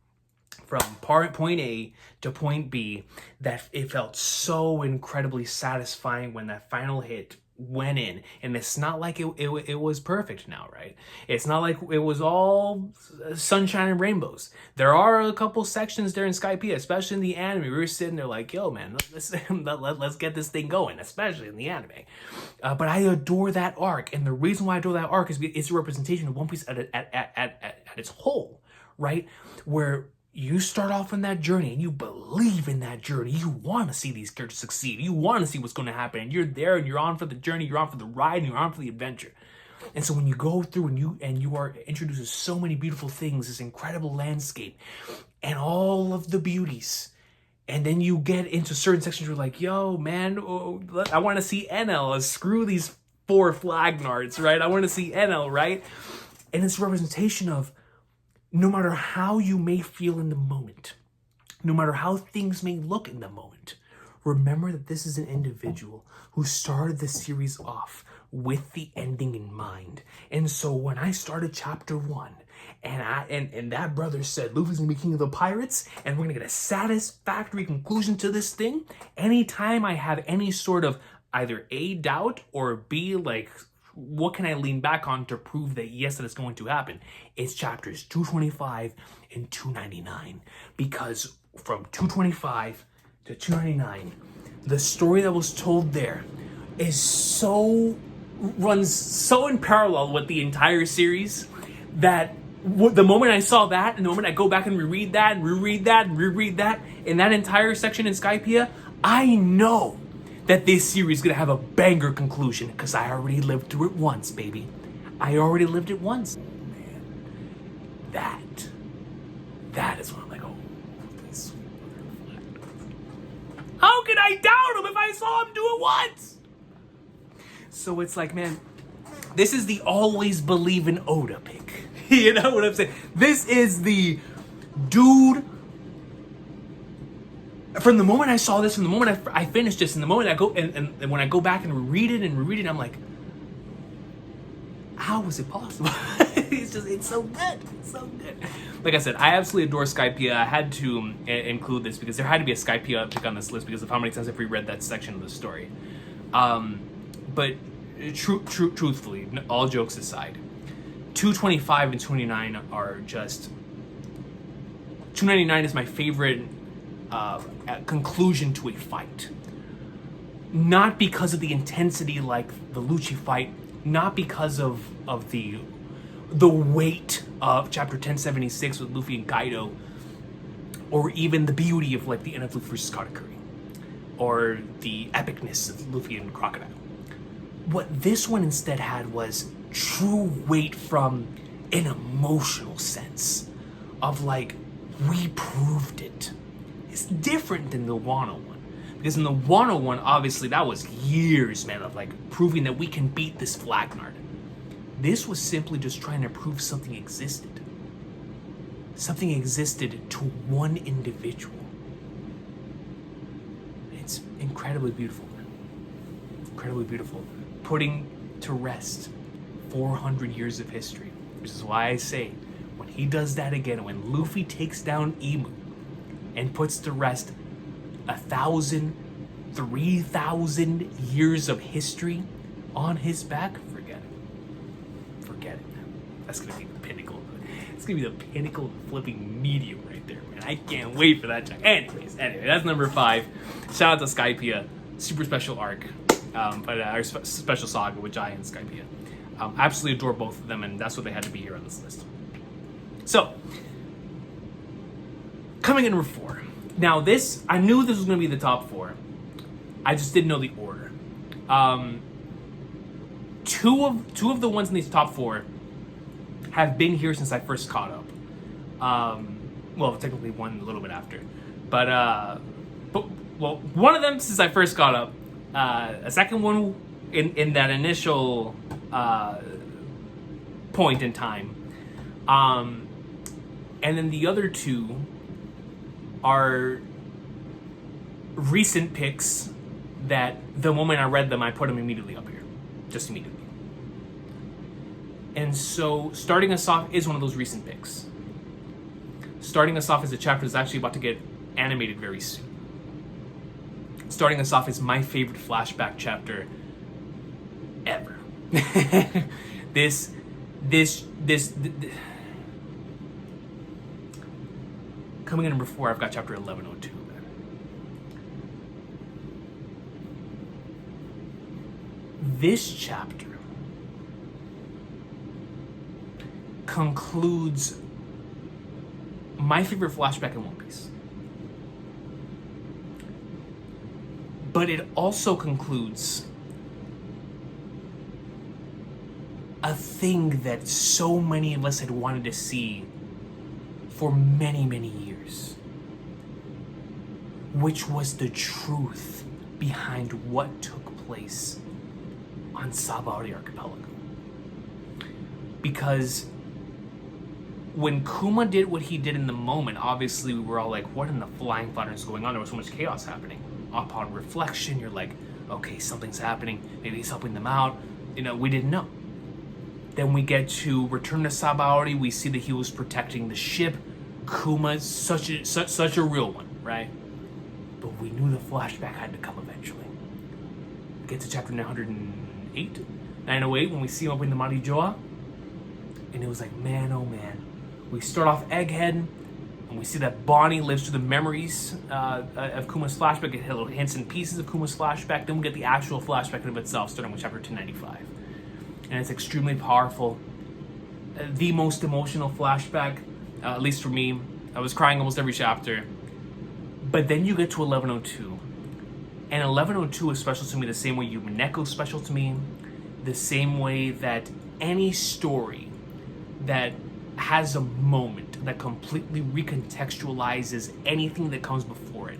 from point A to point B, that it felt so incredibly satisfying when that final hit went in. And it's not like it was perfect now, right? It's not like it was all sunshine and rainbows. There are a couple sections there in Skypiea, especially in the anime. We were sitting there like, yo, man, let's get this thing going, especially in the anime. But I adore that arc. And the reason why I adore that arc is it's a representation of One Piece at its whole, right? Where you start off on that journey and you believe in that journey. You want to see these characters succeed. You want to see what's going to happen. And you're there and you're on for the journey. You're on for the ride and you're on for the adventure. And so when you go through and you are introduced to so many beautiful things, this incredible landscape and all of the beauties, and then you get into certain sections where you're like, yo, man, I want to see NL. Screw these 4 Flagnards, right? I want to see NL, right? And it's a representation of no matter how you may feel in the moment, no matter how things may look in the moment, remember that this is an individual who started the series off with the ending in mind. And so when I started chapter 1, and that brother said Luffy's gonna be king of the pirates, and we're gonna get a satisfactory conclusion to this thing, anytime I have any sort of either A, doubt, or B, like, what can I lean back on to prove that yes, that it's going to happen? It's chapters 225 and 299. Because from 225 to 299, the story that was told there runs so in parallel with the entire series that the moment I saw that, and the moment I go back and reread that, and reread that, and reread that, in that entire section in Skypiea, I know that this series is going to have a banger conclusion, because I already lived through it once, baby. I already lived it once. Man, that is when I'm like, oh, this. How can I doubt him if I saw him do it once? So it's like, man, this is the always believe in Oda pick. You know what I'm saying? This is the dude. From the moment I saw this, from the moment I finished this, and the moment I go and when I go back and reread it, I'm like, how was it possible? It's so good. It's so good. Like I said, I absolutely adore Skypiea. I had to include this because there had to be a Skypiea pick on this list because of how many times I've reread that section of the story. But truthfully, all jokes aside, 225 and 299 are just... 299 is my favorite conclusion to a fight. Not because of the intensity like the Lucci fight, not because of the weight of chapter 1076 with Luffy and Kaido, or even the beauty of like the end of Luffy versus Katakuri, or the epicness of Luffy and Crocodile. What this one instead had was true weight from an emotional sense of like, we proved it. It's different than the Wano one. Because in the Wano one, obviously, that was years, man, of like proving that we can beat this Flagnard. This was simply just trying to prove something existed. Something existed to one individual. It's incredibly beautiful, man. Incredibly beautiful. Putting to rest 400 years of history. Which is why I say, when he does that again, when Luffy takes down Imu and puts to rest 1,000, 3,000 years of history on his back, forget it. Forget it, man. That's gonna be the pinnacle. It's gonna be the pinnacle of flipping medium right there, man. I can't wait for that. Anyway, that's number 5. Shout out to Skypiea. Super special arc. Our special saga with Jai and Skypiea. Absolutely adore both of them, and that's what they had to be here on this list. So, coming in number 4. Now this, I knew this was going to be the top 4. I just didn't know the order. Two of the ones in these top 4 have been here since I first caught up. Well, technically one a little bit after, but one of them since I first got up. A second one in that initial point in time, and then the other 2 are recent picks that the moment I read them, I put them immediately up here, just immediately. And so starting us off is one of those recent picks. Starting us off is a chapter that's actually about to get animated very soon. Starting us off is my favorite flashback chapter ever. This coming in number 4, I've got chapter 1102. This chapter concludes my favorite flashback in One Piece. But it also concludes a thing that so many of us had wanted to see for many, many years, which was the truth behind what took place on Sabaody Archipelago. Because when Kuma did what he did in the moment, obviously we were all like, what in the flying flutter is going on? There was so much chaos happening. Upon reflection, you're like, okay, something's happening. Maybe he's helping them out. We didn't know. Then we get to return to Sabaody. We see that he was protecting the ship. Kuma's such a real one, right? But we knew the flashback had to come eventually. We get to chapter 908 when we see him up in the Marijoa. And it was like, man, oh man. We start off Egghead, and we see that Bonnie lives through the memories of Kuma's flashback. Get little hints and pieces of Kuma's flashback. Then we get the actual flashback in of itself, starting with chapter 295. And it's extremely powerful. The most emotional flashback, at least for me. I was crying almost every chapter. But then you get to 1102. And 1102 is special to me the same way Yumineko is special to me. The same way that any story that has a moment that completely recontextualizes anything that comes before it.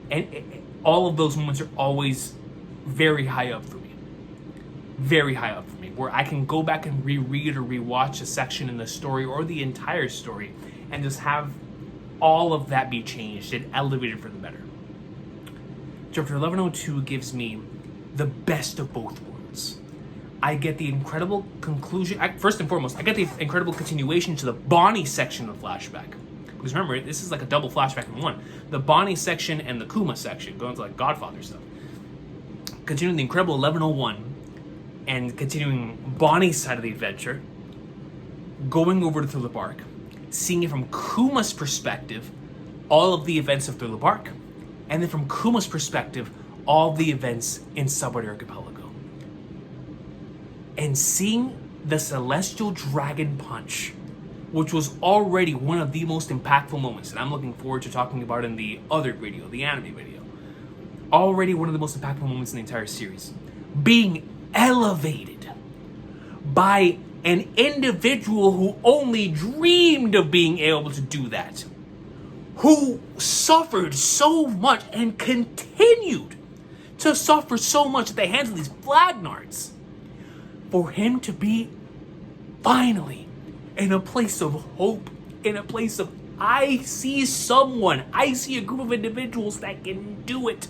And all of those moments are always very high up for me. Very high up for me. Where I can go back and reread or rewatch a section in the story or the entire story and just have all of that be changed and elevated for the better. Chapter 1102 gives me the best of both worlds. I get the incredible conclusion. First and foremost, I get the incredible continuation to the Bonnie section of the flashback. Because remember, this is like a double flashback in one. The Bonnie section and the Kuma section, going to like Godfather stuff. Continuing the incredible 1101 and continuing Bonnie's side of the adventure. Going over to Thriller Bark. Seeing it from Kuma's perspective, all of the events of Thriller Bark. And then from Kuma's perspective, all the events in Sabaody Archipelago. And seeing the Celestial Dragon Punch, which was already one of the most impactful moments, and I'm looking forward to talking about in the other video, the anime video. Already one of the most impactful moments in the entire series. Being elevated by an individual who only dreamed of being able to do that. Who suffered so much and continued to suffer so much at the hands of these Flagnards. For him to be finally in a place of hope, in a place of, I see a group of individuals that can do it.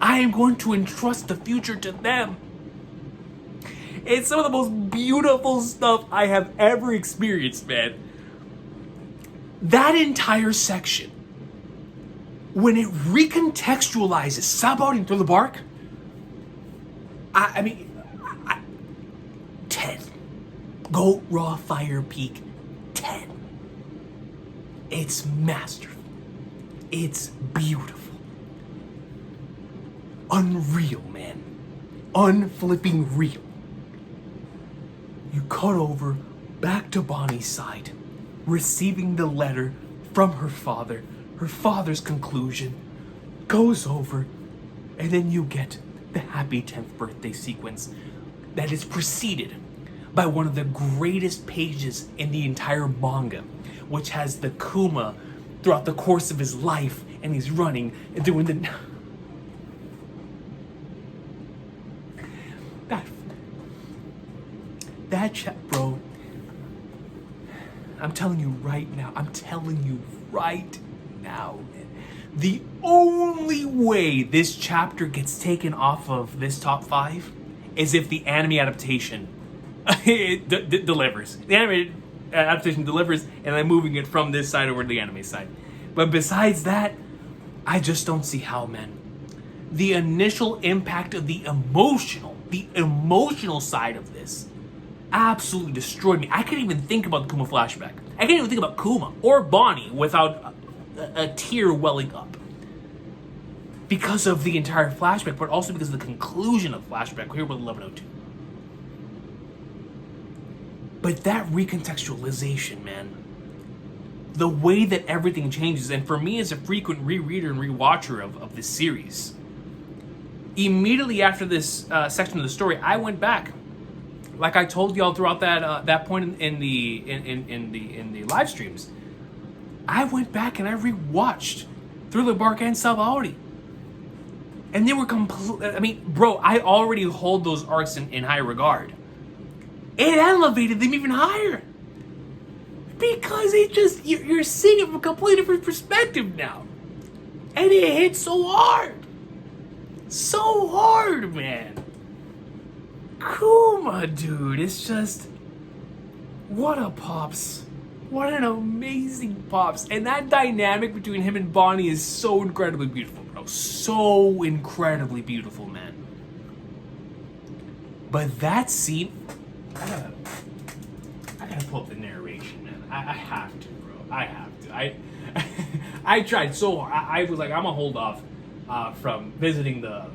I am going to entrust the future to them. It's some of the most beautiful stuff I have ever experienced, man. That entire section, when it recontextualizes Sabaody and Thriller Bark, I mean, 10. Goat Raw Fire Peak, 10. It's masterful. It's beautiful. Unreal, man. Unflipping real. You cut over back to Bonnie's side, receiving the letter from her father's conclusion, goes over, and then you get the happy 10th birthday sequence that is preceded by one of the greatest pages in the entire manga, which has the Kuma throughout the course of his life, and he's running and doing the... That chat, bro. I'm telling you right now, man. The only way this chapter gets taken off of this top 5 is if the anime adaptation delivers. The anime adaptation delivers, and I'm moving it from this side over to the anime side. But besides that, I just don't see how, man. The initial impact of the emotional side of this absolutely destroyed me. I couldn't even think about the Kuma flashback. I can't even think about Kuma or Bonnie without a tear welling up. Because of the entire flashback, but also because of the conclusion of the flashback here with 1102. But that recontextualization, man, the way that everything changes. And for me, as a frequent rereader and rewatcher of this series, immediately after this section of the story, I went back, like I told y'all throughout that point in the live streams. I went back and I rewatched Thriller Bark and Salvaori, and they were complete. I mean, bro, I already hold those arcs in high regard. It elevated them even higher. Because you're seeing it from a completely different perspective now. And it hits so hard. So hard, man. Kuma, dude, it's just... What a pops. What an amazing pops. And that dynamic between him and Bonnie is so incredibly beautiful, bro. So incredibly beautiful, man. But that scene... I gotta pull up the narration, man. I have to, bro. I have to. I tried so hard. I was like, I'm gonna hold off from visiting the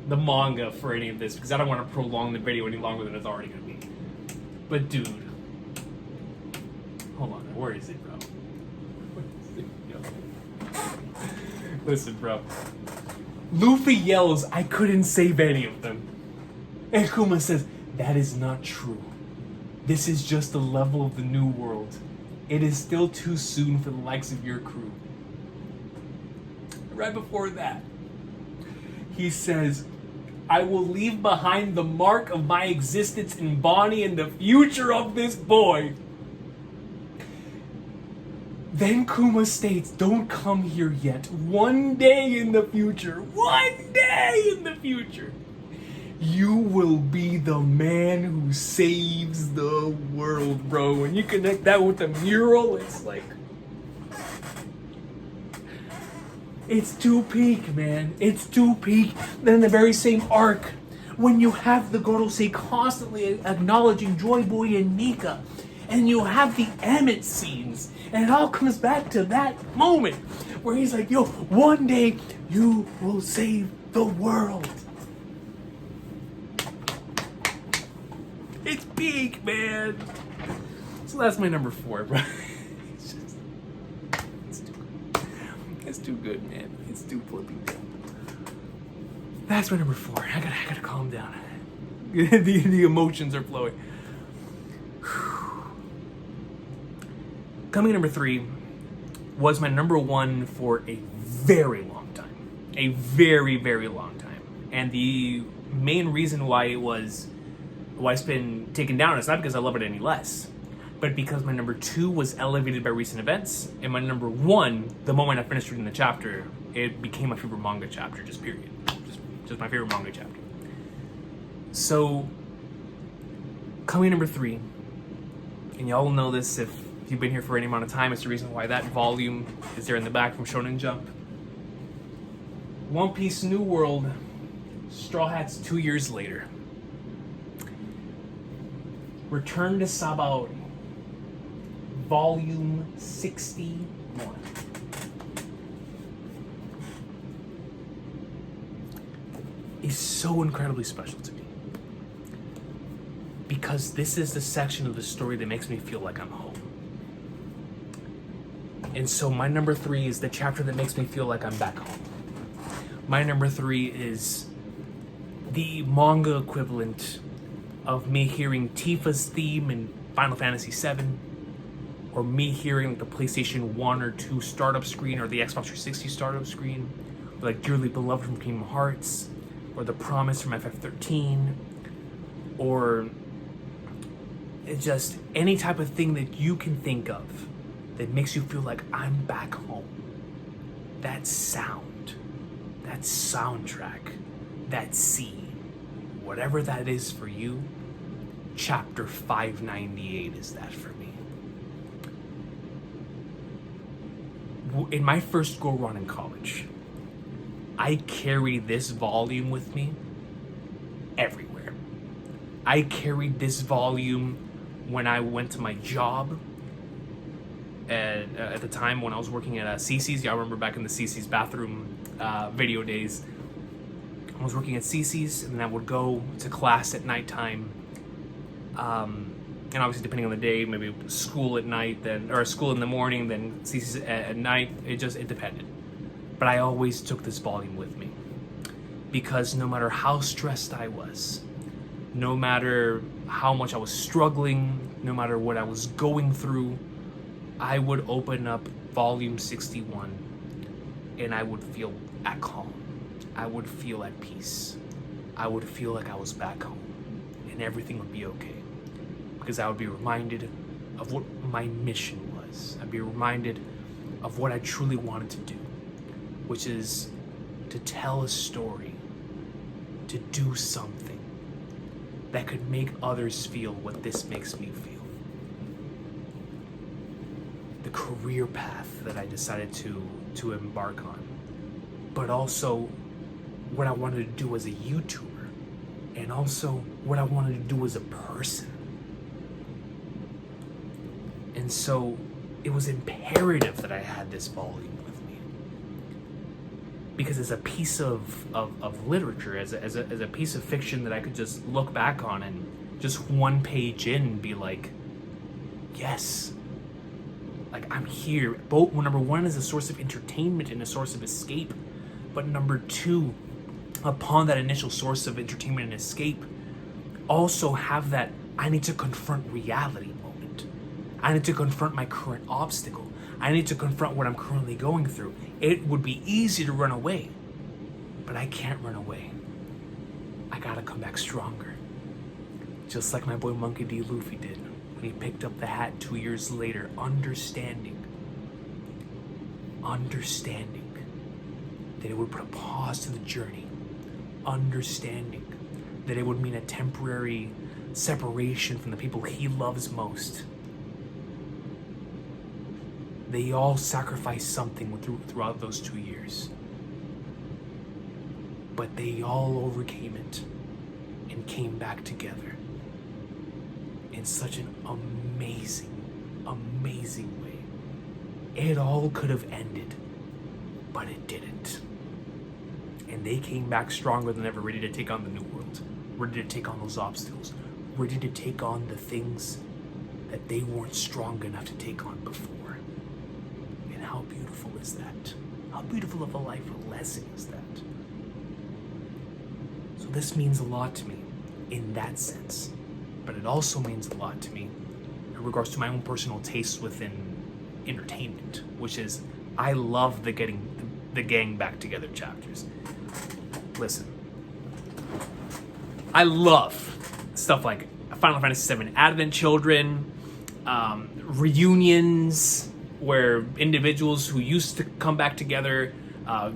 manga for any of this because I don't want to prolong the video any longer than it's already gonna be. But dude, hold on, where is it, bro? Listen, bro. Luffy yells, "I couldn't save any of them," and Kuma says, "That is not true. This is just the level of the new world. It is still too soon for the likes of your crew." Right before that, he says, "I will leave behind the mark of my existence in Bonnie and the future of this boy." Then Kuma states, "Don't come here yet. One day in the future, you will be the man who saves the world," bro. When you connect that with the mural, it's like... It's too peak, man. It's too peak. Then in the very same arc, when you have the Gorosei constantly acknowledging Joy Boy and Nika, and you have the Emmett scenes, and it all comes back to that moment where he's like, "Yo, one day you will save the world." It's peak, man. So that's my number 4, bro. It's too good, man. It's too flipping good. That's my number 4. I gotta calm down. the emotions are flowing. Coming number 3 was my number 1 for a very long time. A very, very long time. And the main reason why it's been taken down is not because I love it any less, but because my number 2 was elevated by recent events, and my number 1, the moment I finished reading the chapter, it became my favorite manga chapter, just period. Just my favorite manga chapter. So, coming number 3, and y'all will know this if you've been here for any amount of time, it's the reason why that volume is there in the back from Shonen Jump. One Piece New World, Straw Hats 2 years later. Return to Sabaody, Volume 61. Is so incredibly special to me. Because this is the section of the story that makes me feel like I'm home. And so my number 3 is the chapter that makes me feel like I'm back home. My number 3 is the manga equivalent of me hearing Tifa's theme in Final Fantasy VII, or me hearing the PlayStation 1 or 2 startup screen, or the Xbox 360 startup screen, or like Dearly Beloved from Kingdom Hearts, or The Promise from FF13, or just any type of thing that you can think of that makes you feel like I'm back home. That sound, that soundtrack, that scene, whatever that is for you, chapter 598 is that for me. In my first go-around in college, I carry this volume with me everywhere. I carried this volume when I went to my job. At the time when I was working at CC's, y'all remember back in the CC's bathroom video days, I was working at CC's, and then I would go to class at nighttime. and obviously depending on the day, maybe school at night, then or school in the morning, then thesis at night. It depended. But I always took this volume with me, because no matter how stressed I was, no matter how much I was struggling, no matter what I was going through, I would open up volume 61 and I would feel at calm. I would feel at peace. I would feel like I was back home and everything would be okay, because I would be reminded of what my mission was. I'd be reminded of what I truly wanted to do, which is to tell a story, to do something that could make others feel what this makes me feel. The career path that I decided to embark on, but also what I wanted to do as a YouTuber, and also what I wanted to do as a person. And so it was imperative that I had this volume with me, because it's a piece of literature, as a piece of fiction that I could just look back on and just one page in and be like, yes, like I'm here. Both, number one, is a source of entertainment and a source of escape, but number two, upon that initial source of entertainment and escape, also have that I need to confront reality moment. I need to confront my current obstacle. I need to confront what I'm currently going through. It would be easy to run away, but I can't run away. I gotta come back stronger. Just like my boy Monkey D. Luffy did when he picked up the hat 2 years later, understanding that it would put a pause to the journey, understanding that it would mean a temporary separation from the people he loves most. They all sacrificed something throughout those 2 years, but they all overcame it and came back together in such an amazing way. It all could have ended, but it didn't. And they came back stronger than ever, ready to take on the new world, ready to take on those obstacles, ready to take on the things that they weren't strong enough to take on before. And how beautiful is that? How beautiful of a life lesson is that? So this means a lot to me in that sense, but it also means a lot to me in regards to my own personal tastes within entertainment, which is I love the getting the gang back together chapters. Listen, I love stuff like Final Fantasy VII Advent Children, reunions where individuals who used to come back together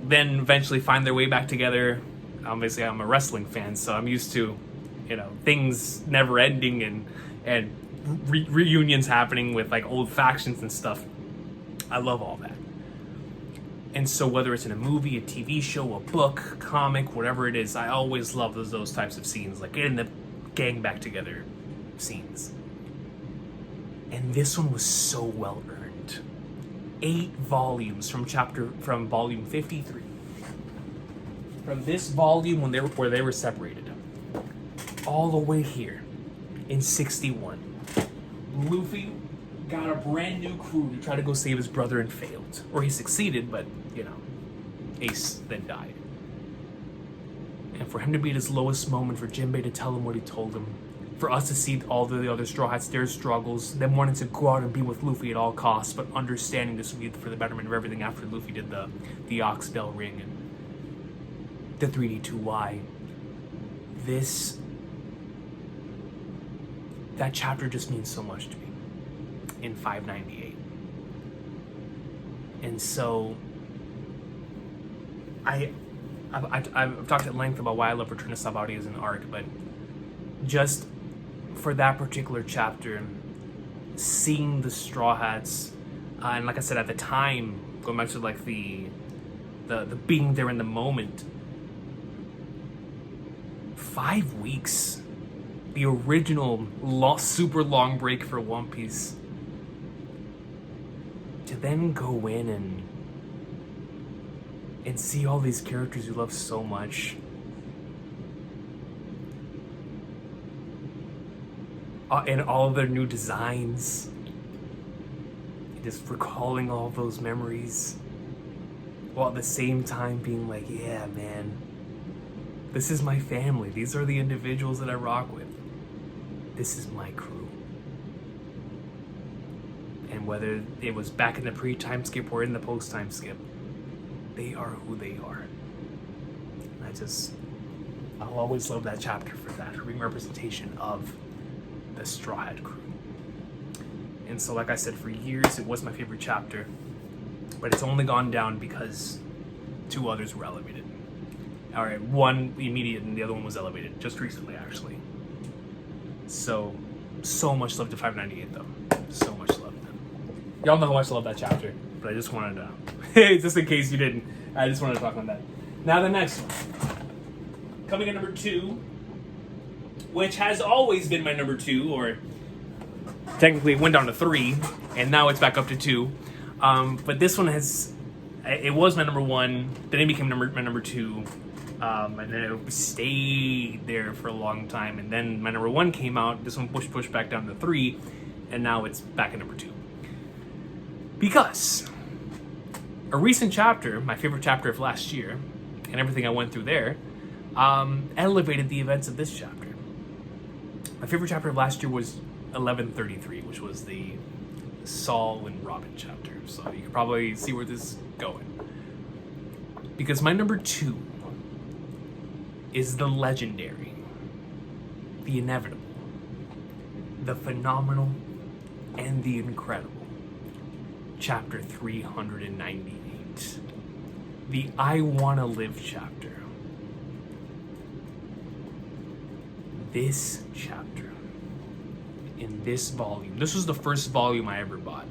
then eventually find their way back together. Obviously, I'm a wrestling fan, so I'm used to, things never ending and reunions happening with like old factions and stuff. I love all that. And so whether it's in a movie, a TV show, a book, comic, whatever it is, I always love those types of scenes, like getting the gang back together scenes. And this one was so well earned. 8 volumes from volume 53. From this volume where they were separated, all the way here in 61. Luffy got a brand new crew to try to go save his brother and failed. Or he succeeded, but, Ace then died. And for him to be at his lowest moment, for Jinbei to tell him what he told him, for us to see all the other Straw Hats, their struggles, them wanting to go out and be with Luffy at all costs, but understanding this would be for the betterment of everything after Luffy did the Oxbell ring and the 3D2Y. That chapter just means so much to me in 598. And so I've talked at length about why I love Return to Sabaody as an arc, but just for that particular chapter, seeing the Straw Hats, and like I said at the time, going back to like the being there in the moment, 5 weeks, the original super long break for One Piece, to then go in and see all these characters you love so much. and all of their new designs. And just recalling all those memories. While at the same time being like, yeah, man, this is my family. These are the individuals that I rock with. This is my crew. And whether it was back in the pre-time skip or in the post-time skip, they are who they are. And I'll always love that chapter for that representation of the Straw Hat crew. And so, like I said, for years it was my favorite chapter, but it's only gone down because 2 others were elevated. All right, one immediate and the other one was elevated just recently, actually. So much love to 598 though. So much love. Y'all know how much I love that chapter, but I just wanted to, just in case you didn't, I just wanted to talk on that. Now the next one, coming in number 2, which has always been my number 2, or technically it went down to 3, and now it's back up to 2. But this one it was my number 1, then it became my number 2, and then it stayed there for a long time, and then my number 1 came out, this one pushed back down to 3, and now it's back at number 2. Because a recent chapter, my favorite chapter of last year, and everything I went through there, elevated the events of this chapter. My favorite chapter of last year was 1133, which was the Saul and Robin chapter. So you can probably see where this is going. Because my number 2 is the legendary, the inevitable, the phenomenal, and the incredible. Chapter 398. The I Wanna Live chapter. This chapter, in this volume, this was the first volume I ever bought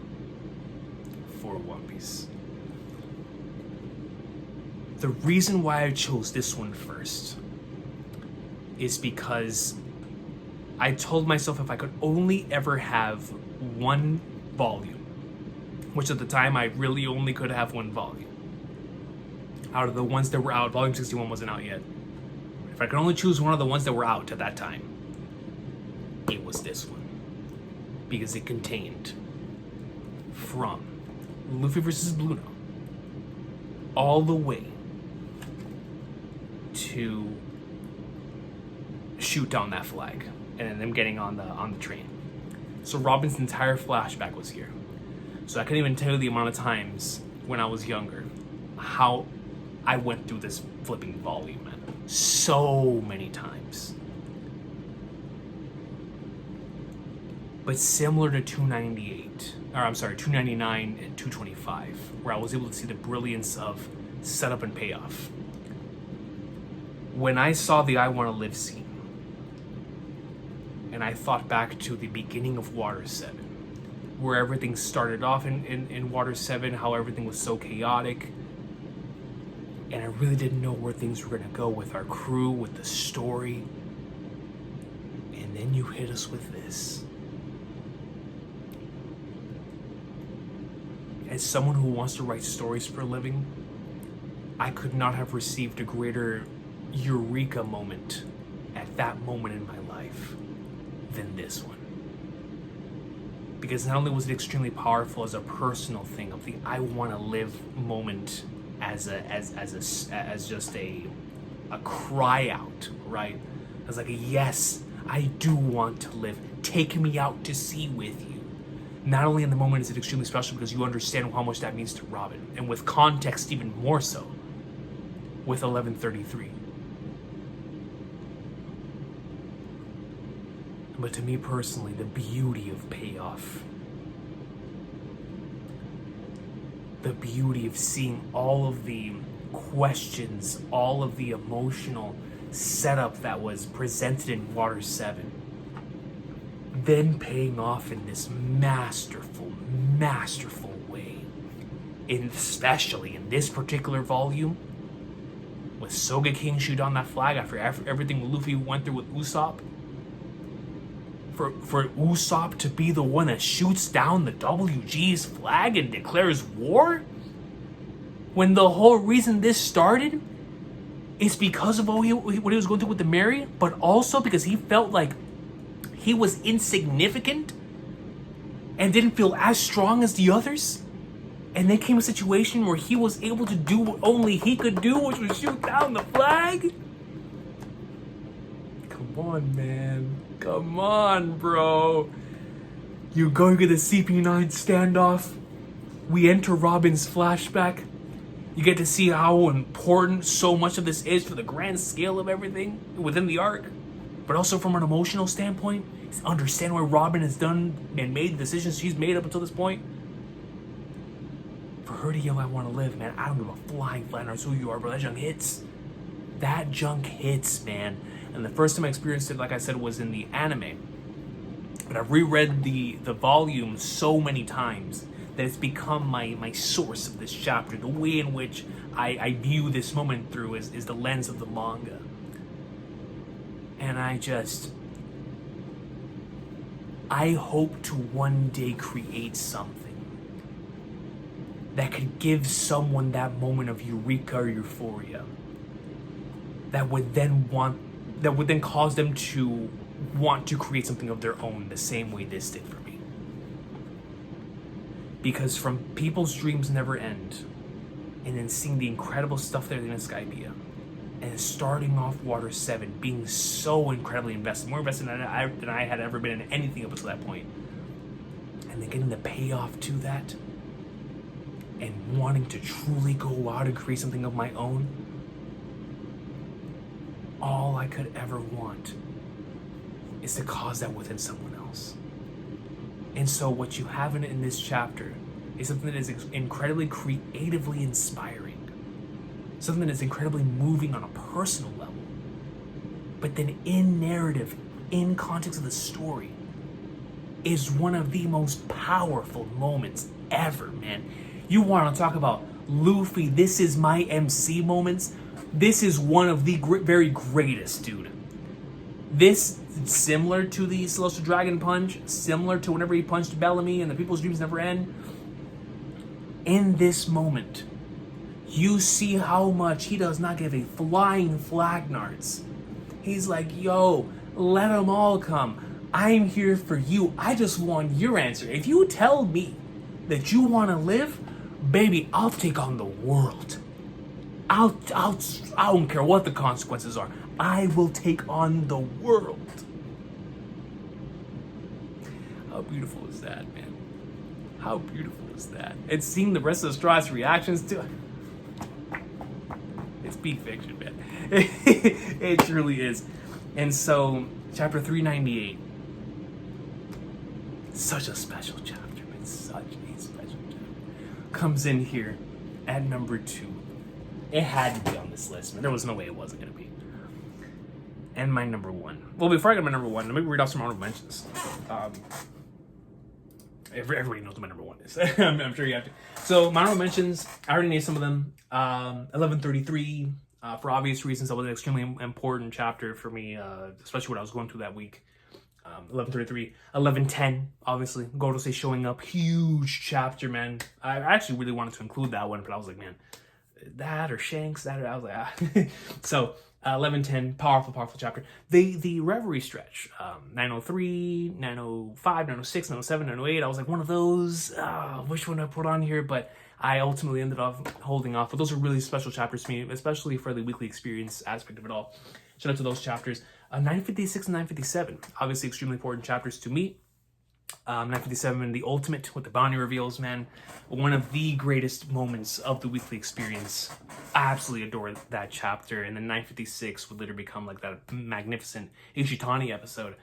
for One Piece. The reason why I chose this one first is because I told myself if I could only ever have one volume, which at the time I really only could have one volume. Out of the ones that were out, volume 61 wasn't out yet. If I could only choose one of the ones that were out at that time, it was this one. Because it contained from Luffy versus Bluno all the way to shoot down that flag and then them getting on the train. So Robin's entire flashback was here. So I couldn't even tell you the amount of times when I was younger how I went through this flipping volume, man. So many times. But similar to 299 and 225, where I was able to see the brilliance of setup and payoff. When I saw the I Wanna Live scene, and I thought back to the beginning of Water 7, where everything started off in Water 7, how everything was so chaotic. And I really didn't know where things were going to go with our crew, with the story. And then you hit us with this. As someone who wants to write stories for a living, I could not have received a greater eureka moment at that moment in my life than this one. Because not only was it extremely powerful as a personal thing of the I want to live moment as just a cry out, right? As like a yes, I do want to live. Take me out to sea with you. Not only in the moment is it extremely special because you understand how much that means to Robin, and with context even more so with 1133. But to me personally, the beauty of payoff, the beauty of seeing all of the questions, all of the emotional setup that was presented in Water 7, then paying off in this masterful way, especially in this particular volume, with Soga King shoot on that flag after everything Luffy went through with Usopp. For Usopp to be the one that shoots down the WG's flag and declares war? When the whole reason this started is because of what he was going through with the Mary, but also because he felt like he was insignificant and didn't feel as strong as the others. And then came a situation where he was able to do what only he could do, which was shoot down the flag. Come on, man. Come on, bro. You go get the CP9 standoff. We enter Robin's flashback. You get to see how important so much of this is for the grand scale of everything within the arc. But also from an emotional standpoint, understand why Robin has done and made the decisions she's made up until this point. For her to yell, "I want to live," man, I don't give a flying flat who you are, bro. That junk hits. That junk hits, man. And the first time I experienced it, like I said, was in the anime. But I've reread the volume so many times that it's become my source of this chapter. The way in which I view this moment through is the lens of the manga. And I hope to one day create something that could give someone that moment of eureka or euphoria that would then cause them to want to create something of their own the same way this did for me. Because from people's dreams never end, and then seeing the incredible stuff there in Skypiea, and starting off Water 7, being so incredibly invested, more invested than I had ever been in anything up until that point, and then getting the payoff to that, and wanting to truly go out and create something of my own, all I could ever want is to cause that within someone else. And so what you have in this chapter is something that is incredibly creatively inspiring, something that is incredibly moving on a personal level, but then in narrative, in context of the story, is one of the most powerful moments ever, man. You want to talk about Luffy, this is my MC moments. This is one of the very greatest, dude. This, similar to the Celestial Dragon punch, similar to whenever he punched Bellamy and the People's Dreams Never End. In this moment, you see how much he does not give a flying flagnards. He's like, yo, let them all come. I'm here for you. I just want your answer. If you tell me that you want to live, baby, I'll take on the world. I don't care what the consequences are. I will take on the world. How beautiful is that, man? How beautiful is that? And seeing the rest of the Straw's reactions to it. It's peak fiction, man. It truly is. And so, chapter 398. Such a special chapter, man. Such a special chapter. Comes in here at number 2. It had to be on this list, man. There was no way it wasn't going to be. And my number 1. Well, before I get my number 1, let me read off some honorable mentions. Everybody knows what my number 1 is. I'm sure you have to. So, my honorable mentions, I already named some of them. 1133, for obvious reasons, that was an extremely important chapter for me, especially what I was going through that week. 1133, 1110, obviously, Gorosei showing up, huge chapter, man. I actually really wanted to include that one, but I was like, man, that or Shanks, that or I was like, ah. So 1110, powerful chapter. The Reverie stretch, 903, 905, 906, 907, 908. I was like, one of those. Which one I put on here? But I ultimately ended up holding off. But those are really special chapters to me, especially for the weekly experience aspect of it all. Shout out to those chapters. 956 and 957, obviously extremely important chapters to me. 957, the ultimate with the bounty reveals, man. One of the greatest moments of the weekly experience. I absolutely adore that chapter. And then 956 would literally become like that magnificent Ishitani episode.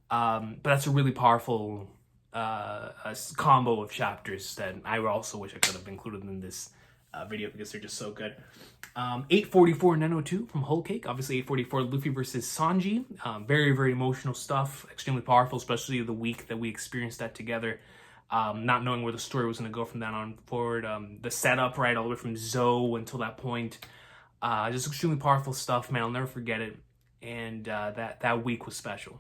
But that's a really powerful combo of chapters that I also wish I could have included in this video because they're just so good. 844 902 from Whole Cake. Obviously 844 Luffy versus Sanji. Very, very emotional stuff. Extremely powerful, especially the week that we experienced that together. Not knowing where the story was going to go from that on forward. The setup, right, all the way from Zoe until that point. Just extremely powerful stuff, man. I'll never forget it. And that week was special.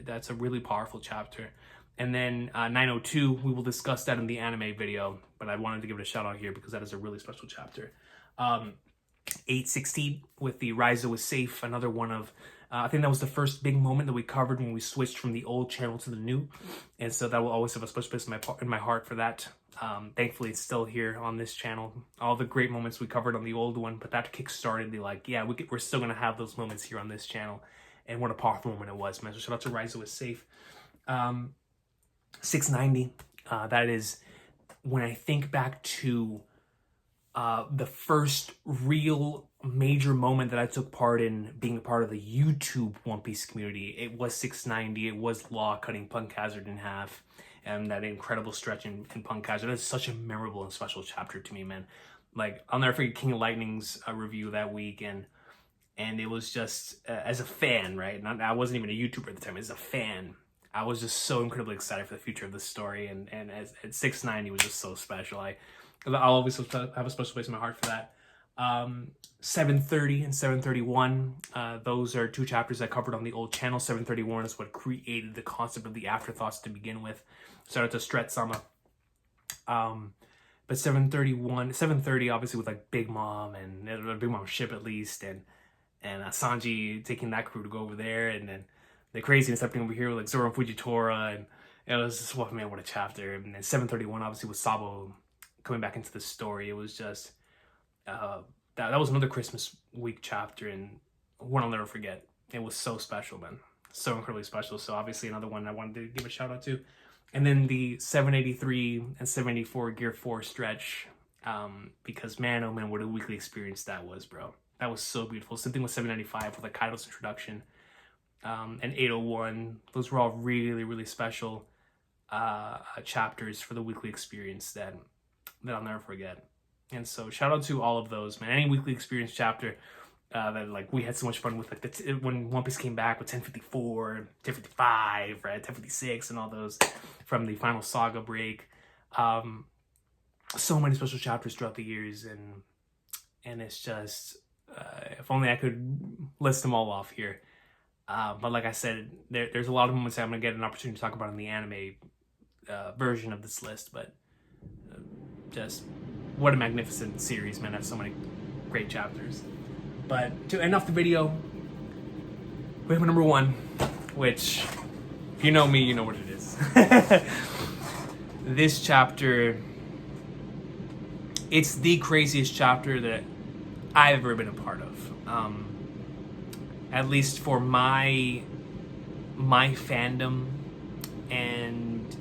That's a really powerful chapter. And then 902, we will discuss that in the anime video, but I wanted to give it a shout out here because that is a really special chapter. 816 with the Raizo is safe, another one of I think that was the first big moment that we covered when we switched from the old channel to the new. And so that will always have a special place in my heart for that. Thankfully, it's still here on this channel. All the great moments we covered on the old one, but that kick-started the we're still going to have those moments here on this channel. And what a powerful moment it was, man. So shout out to Rise Was Safe. 690. That is when I think back to the first real major moment that I took part in being a part of the YouTube One Piece community. It was 690. It was Law cutting Punk Hazard in half, and that incredible stretch in Punk Hazard. That's such a memorable and special chapter to me, man. Like, I'll never forget King of Lightning's review that week, and it was just as a fan, right? I wasn't even a YouTuber at the time. As a fan, I was just so incredibly excited for the future of this story, and at 690 was just so special. I'll always have a special place in my heart for that. 730 and 731, those are two chapters I covered on the old channel. 731 is what created the concept of the afterthoughts to begin with. Shout out to Stretz-sama. But 730 obviously with like Big Mom and Big Mom's ship at least, and Sanji taking that crew to go over there, and then the craziness happening over here with like Zoro and Fujitora, and it was just, well, man, what a chapter. And then 731 obviously with Sabo coming back into the story. It was just that was another Christmas week chapter, and one I'll never forget. It was so special, man. So incredibly special. So obviously another one I wanted to give a shout out to. And then the 783 and 784 Gear 4 stretch, because man, oh man, what a weekly experience that was, bro. That was so beautiful. Same thing with 795 with like Kaido's introduction, and 801. Those were all really, really special chapters for the weekly experience that I'll never forget. And so shout out to all of those, man. Any weekly experience chapter that like we had so much fun with, like when One Piece came back with 1054, 1055, right, 1056, and all those from the final saga break. So many special chapters throughout the years, and it's just if only I could list them all off here. But like I said, there's a lot of moments I'm gonna get an opportunity to talk about in the anime version of this list, but just what a magnificent series, man. I have so many great chapters. But to end off the video, we have number one, which, if you know me, you know what it is. This chapter, it's the craziest chapter that I've ever been a part of. At least for my fandom and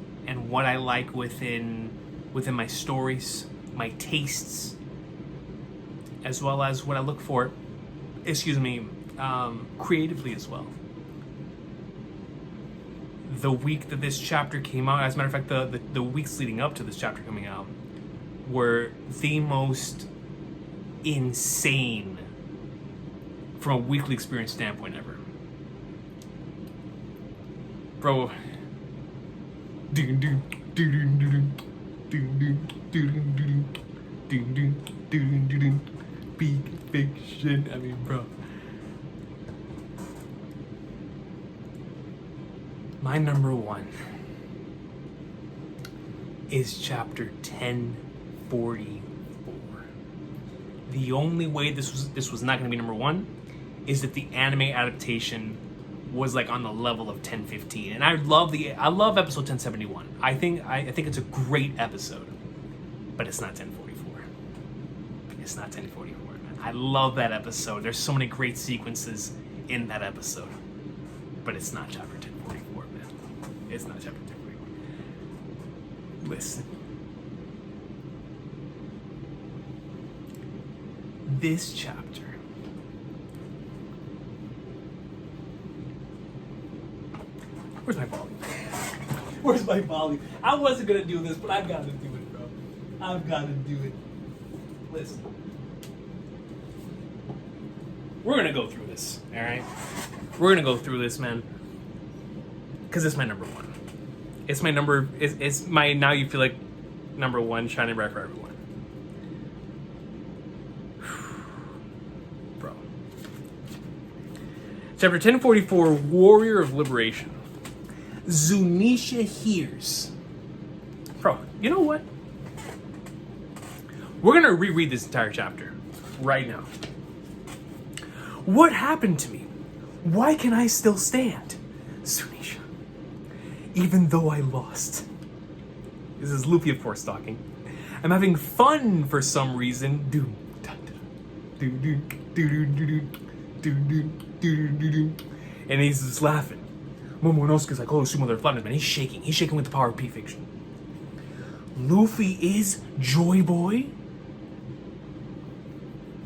what I like within my stories, my tastes, as well as what I look for, creatively as well. The week that this chapter came out, as a matter of fact, the weeks leading up to this chapter coming out were the most insane from a weekly experience standpoint ever. Bro. Big fiction. I mean, bro. My number one is chapter 1044. The only way this was not going to be number one is that the anime adaptation was like on the level of 1015, and I love episode 1071. I think it's a great episode, but it's not 1044. It's not 1044, man. I love that episode. There's so many great sequences in that episode, but it's not chapter 1044, man. It's not chapter 1044. Listen. This chapter where's my volume? Where's my volume? I wasn't gonna do this, but I've got to do it, bro. I've got to do it. Listen. We're gonna go through this, alright? We're gonna go through this, man. Because it's my number one. It's my number, it's my, now you feel like number one shining bright for everyone. Bro. Chapter 1044, Warrior of Liberation. Zunisha hears. Bro, you know what? We're gonna reread this entire chapter right now. What happened to me? Why can I still stand? Zunisha, even though I lost. This is Luffy, of course, talking. I'm having fun for some reason. And he's just laughing. Momonosuke's like, oh, Sumo, they're flattened, man. He's shaking. He's shaking with the power of P-Fiction. Luffy is Joy Boy?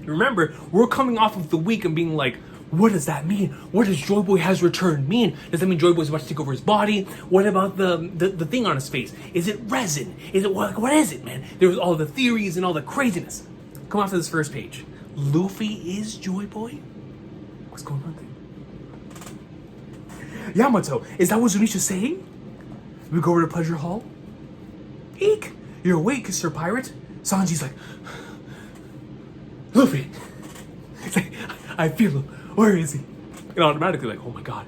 Remember, we're coming off of the week and being like, what does that mean? What does Joy Boy has returned mean? Does that mean Joy Boy's about to take over his body? What about the thing on his face? Is it resin? Is it what is it, man? There was all the theories and all the craziness. Come off to this first page. Luffy is Joy Boy? What's going on there? Yamato, is that what Zunisha's saying? We go over to Pleasure Hall? Eek! You're awake, Sir Pirate. Sanji's like, Luffy. He's like, I feel him. Where is he? And automatically like, oh my god.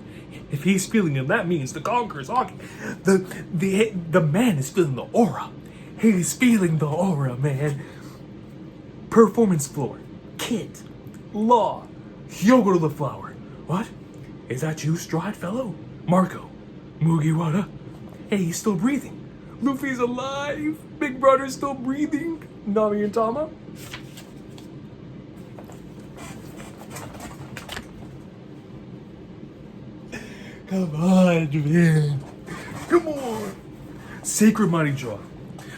If he's feeling him, that means the Conqueror's talking. The man is feeling the aura. He's feeling the aura, man. Performance floor. Kid. Law. Hyogoro the Flower. What? Is that you, Straw Hat Fellow? Marco. Mugiwara. Hey, he's still breathing. Luffy's alive. Big Brother's still breathing. Nami and Tama. Come on, man. Come on. Sacred Mighty Jaw.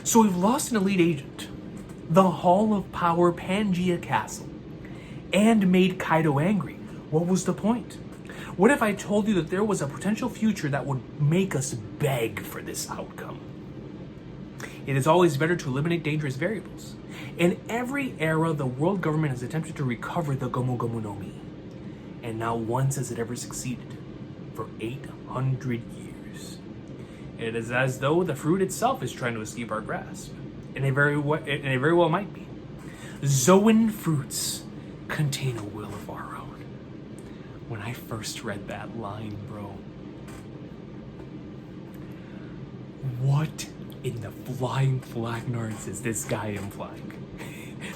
So we've lost an elite agent, the Hall of Power Pangea Castle, and made Kaido angry. What was the point? What if I told you that there was a potential future that would make us beg for this outcome? It is always better to eliminate dangerous variables. In every era, the world government has attempted to recover the Gomu Gomu no Mi. And not once has it ever succeeded. For 800 years. It is as though the fruit itself is trying to escape our grasp. And it very well might be. Zoan fruits contain a will of our own. When I first read that line, bro, what in the flying flagnards is this guy implying?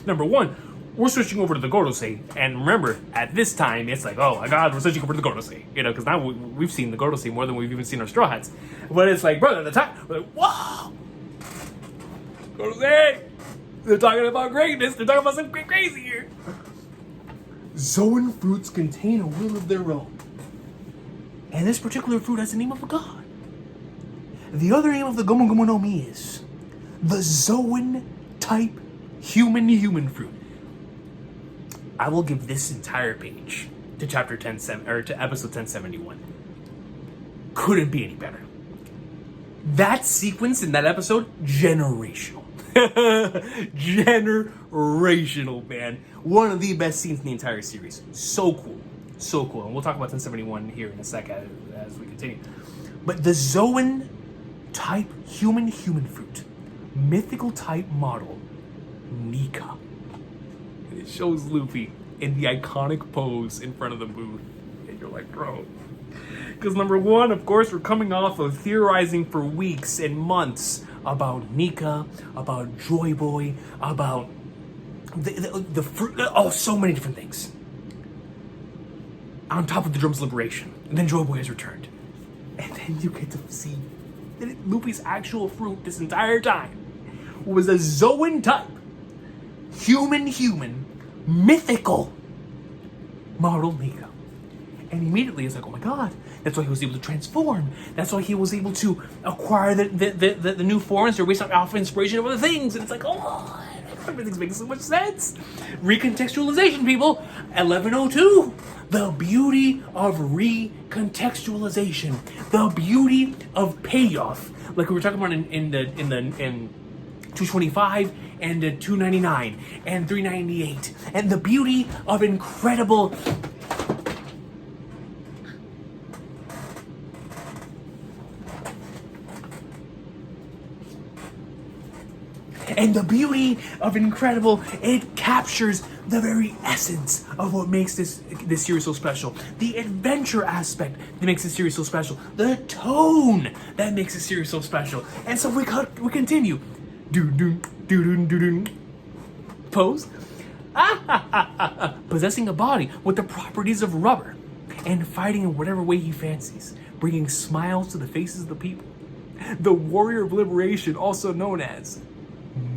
Number one, we're switching over to the Gorosei, and remember, at this time, it's like, oh my god, we're switching over to the Gorosei, you know, because now we've seen the Gorosei more than we've even seen our Straw Hats. But it's like, brother, at the time, we're like, whoa! Gorosei! They're talking about greatness, they're talking about something crazy here. Zoan fruits contain a will of their own. And this particular fruit has the name of a god. The other name of the Gomu Gomu no Mi is the Zoan type human fruit. I will give this entire page to chapter 10, or to episode 1071. Couldn't be any better. That sequence in that episode, generational. Generational, man. One of the best scenes in the entire series. So cool. So cool. And we'll talk about 1071 here in a sec as we continue. But the Zoan type human fruit, mythical type model, Nika. It shows Luffy in the iconic pose in front of the booth. And you're like, bro. Because number one, of course, we're coming off of theorizing for weeks and months about Nika, about Joy Boy, about the fruit, oh, so many different things. On top of the Drum's liberation. And then Joy Boy has returned. And then you get to see that Luffy's actual fruit this entire time was a Zoan type, human, mythical model Nika. And immediately it's like, oh my god, that's why he was able to transform. That's why he was able to acquire the new forms. They're based off inspiration of other things. And it's like, oh, everything's making so much sense. Recontextualization, people. 1102. The beauty of recontextualization. The beauty of payoff. Like we were talking about in 225 and 299 and 398. And the beauty of incredible it captures the very essence of what makes this series so special. The adventure aspect that makes this series so special. The tone that makes this series so special. And so we continue. Pose. Possessing a body with the properties of rubber and fighting in whatever way he fancies, bringing smiles to the faces of the people. The warrior of liberation, also known as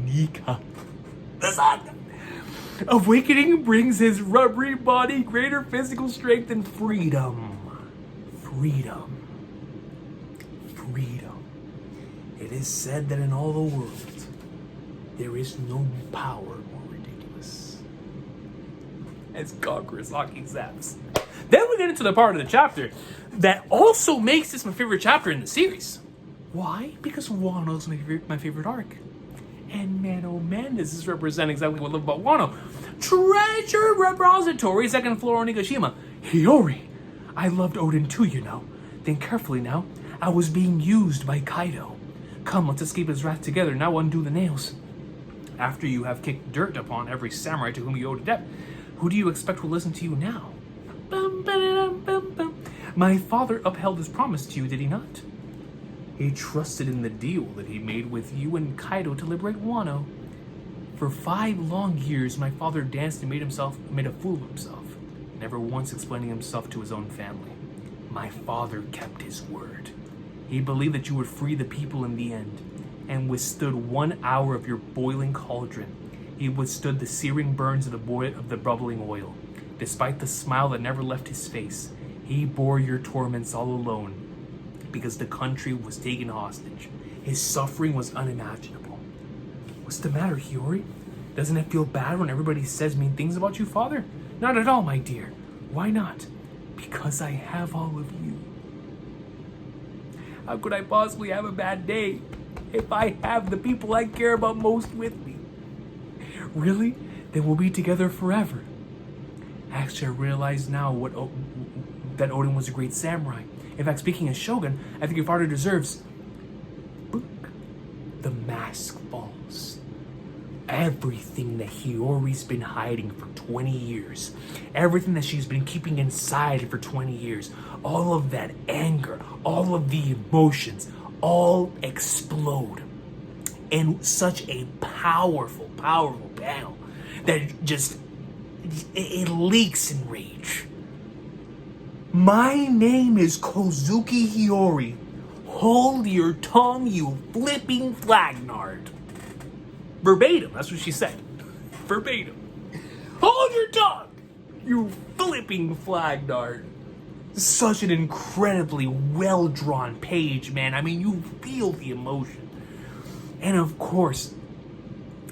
Nika, the sun. Awakening brings his rubbery body greater physical strength and freedom. Freedom. Freedom. It is said that in all the world, there is no power more ridiculous as conquerors Aki zaps. Then we get into the part of the chapter that also makes this my favorite chapter in the series. Why? Because Wano's my favorite arc. And man, oh man, does this represent exactly what I love about Wano. Treasure repository, second floor Onigashima. Hiyori. I loved Odin too, you know. Think carefully now. I was being used by Kaido. Come, let's escape his wrath together. Now undo the nails. After you have kicked dirt upon every samurai to whom you owed a debt, who do you expect will listen to you now? Bum, ba-dum, bum, bum. My father upheld his promise to you, did he not? He trusted in the deal that he made with you and Kaido to liberate Wano. For 5 long years, my father danced and made a fool of himself, never once explaining himself to his own family. My father kept his word. He believed that you would free the people in the end, and withstood 1 hour of your boiling cauldron. He withstood the searing burns of the bubbling oil. Despite the smile that never left his face, he bore your torments all alone, because the country was taken hostage. His suffering was unimaginable. What's the matter, Hiyori? Doesn't it feel bad when everybody says mean things about you, father? Not at all, my dear. Why not? Because I have all of you. How could I possibly have a bad day if I have the people I care about most with me? Really? Then we'll be together forever. Actually, I realize now that Odin was a great samurai. In fact, speaking as Shogun, I think your father deserves... Book. The mask falls. Everything that Hiyori's been hiding for 20 years, everything that she's been keeping inside for 20 years, all of that anger, all of the emotions, all explode in such a powerful, powerful panel that just, it leaks in rage. My name is Kozuki Hiyori. Hold your tongue, you flipping flagnard. Verbatim, that's what she said. Verbatim. Hold your tongue, you flipping flagnard. Such an incredibly well-drawn page, man. I mean, you feel the emotion. And of course,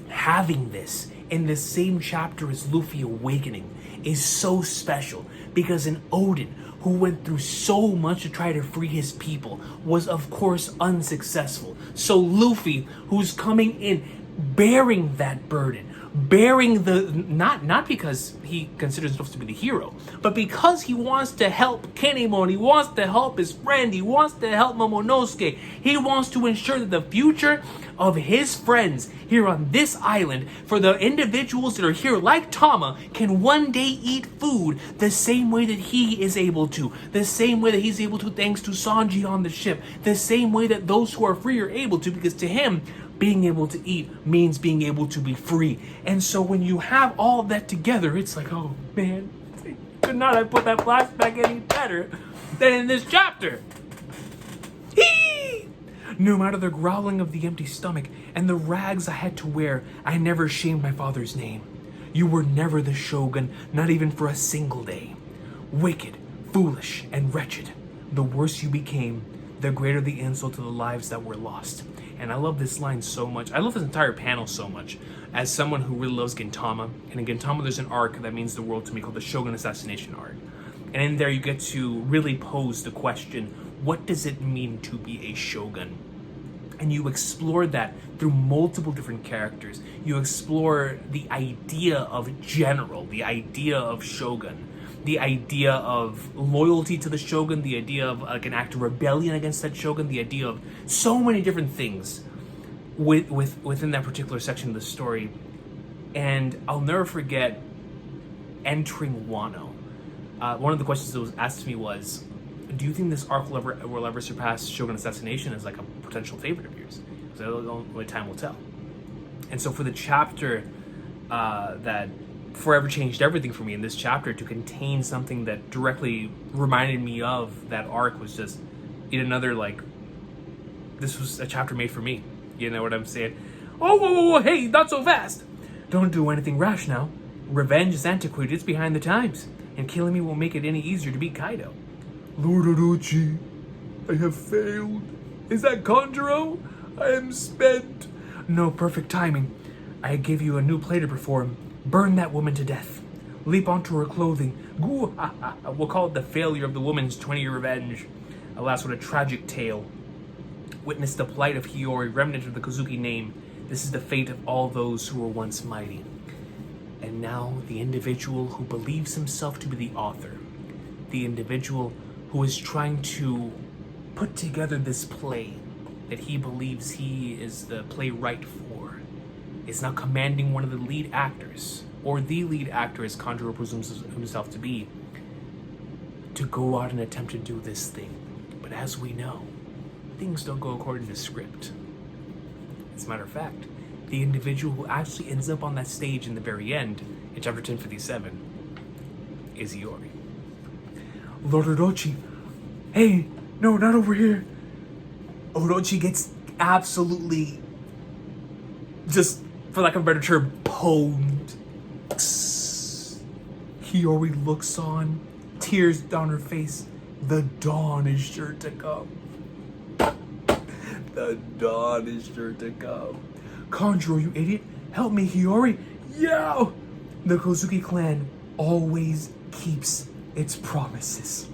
having this in the same chapter as Luffy awakening is so special, because in Odin, who went through so much to try to free his people, was of course unsuccessful. So Luffy, who's coming in bearing that burden, bearing the, not because he considers himself to be the hero, but because he wants to help Kinemon, he wants to help his friend, he wants to help Momonosuke, he wants to ensure that the future of his friends here on this island, for the individuals that are here like Tama, can one day eat food the same way that he is able to, the same way that he's able to thanks to Sanji on the ship, the same way that those who are free are able to, because to him, being able to eat means being able to be free. And so when you have all of that together, it's like, oh man, could not have put that flashback any better than in this chapter. Hee! No matter the growling of the empty stomach and the rags I had to wear, I never shamed my father's name. You were never the shogun, not even for a single day. Wicked, foolish, and wretched. The worse you became, the greater the insult to the lives that were lost. And I love this line so much. I love this entire panel so much. As someone who really loves Gintama, and in Gintama there's an arc that means the world to me called the Shogun Assassination arc. And in there you get to really pose the question, what does it mean to be a shogun? And you explore that through multiple different characters. You explore the idea of general, the idea of shogun, the idea of loyalty to the shogun, the idea of like an act of rebellion against that shogun, the idea of so many different things within that particular section of the story. And I'll never forget entering Wano. One of the questions that was asked to me was, do you think this arc will ever surpass Shogun Assassination as like a potential favorite of yours? Because only time will tell. And so for the chapter that forever changed everything for me in this chapter to contain something that directly reminded me of that arc was just in another, like, this was a chapter made for me. You know what I'm saying? Oh, whoa, whoa, whoa, hey, not so fast. Don't do anything rash now. Revenge is antiquated, it's behind the times. And killing me won't make it any easier to beat Kaido. Lord Orochi, I have failed. Is that Conjuro? I am spent. No, perfect timing. I gave you a new play to perform. Burn that woman to death. Leap onto her clothing. We'll call it the failure of the woman's 20-year revenge. Alas, what a tragic tale. Witness the plight of Hiyori, remnant of the Kozuki name. This is the fate of all those who were once mighty. And now the individual who believes himself to be the author, the individual who is trying to put together this play that he believes he is the playwright for, is now commanding one of the lead actors, or the lead actor as Conjuro presumes himself to be, to go out and attempt to do this thing. But as we know, things don't go according to script. As a matter of fact, the individual who actually ends up on that stage in the very end, in chapter 1057, is Hiyori. Lord Orochi, hey, no, not over here. Orochi gets absolutely, just for lack of a better term, pwned. Hiyori looks on, tears down her face. The dawn is sure to come. The dawn is sure to come. Conjuro, you idiot. Help me, Hiyori. Yeah! The Kozuki clan always keeps its promises.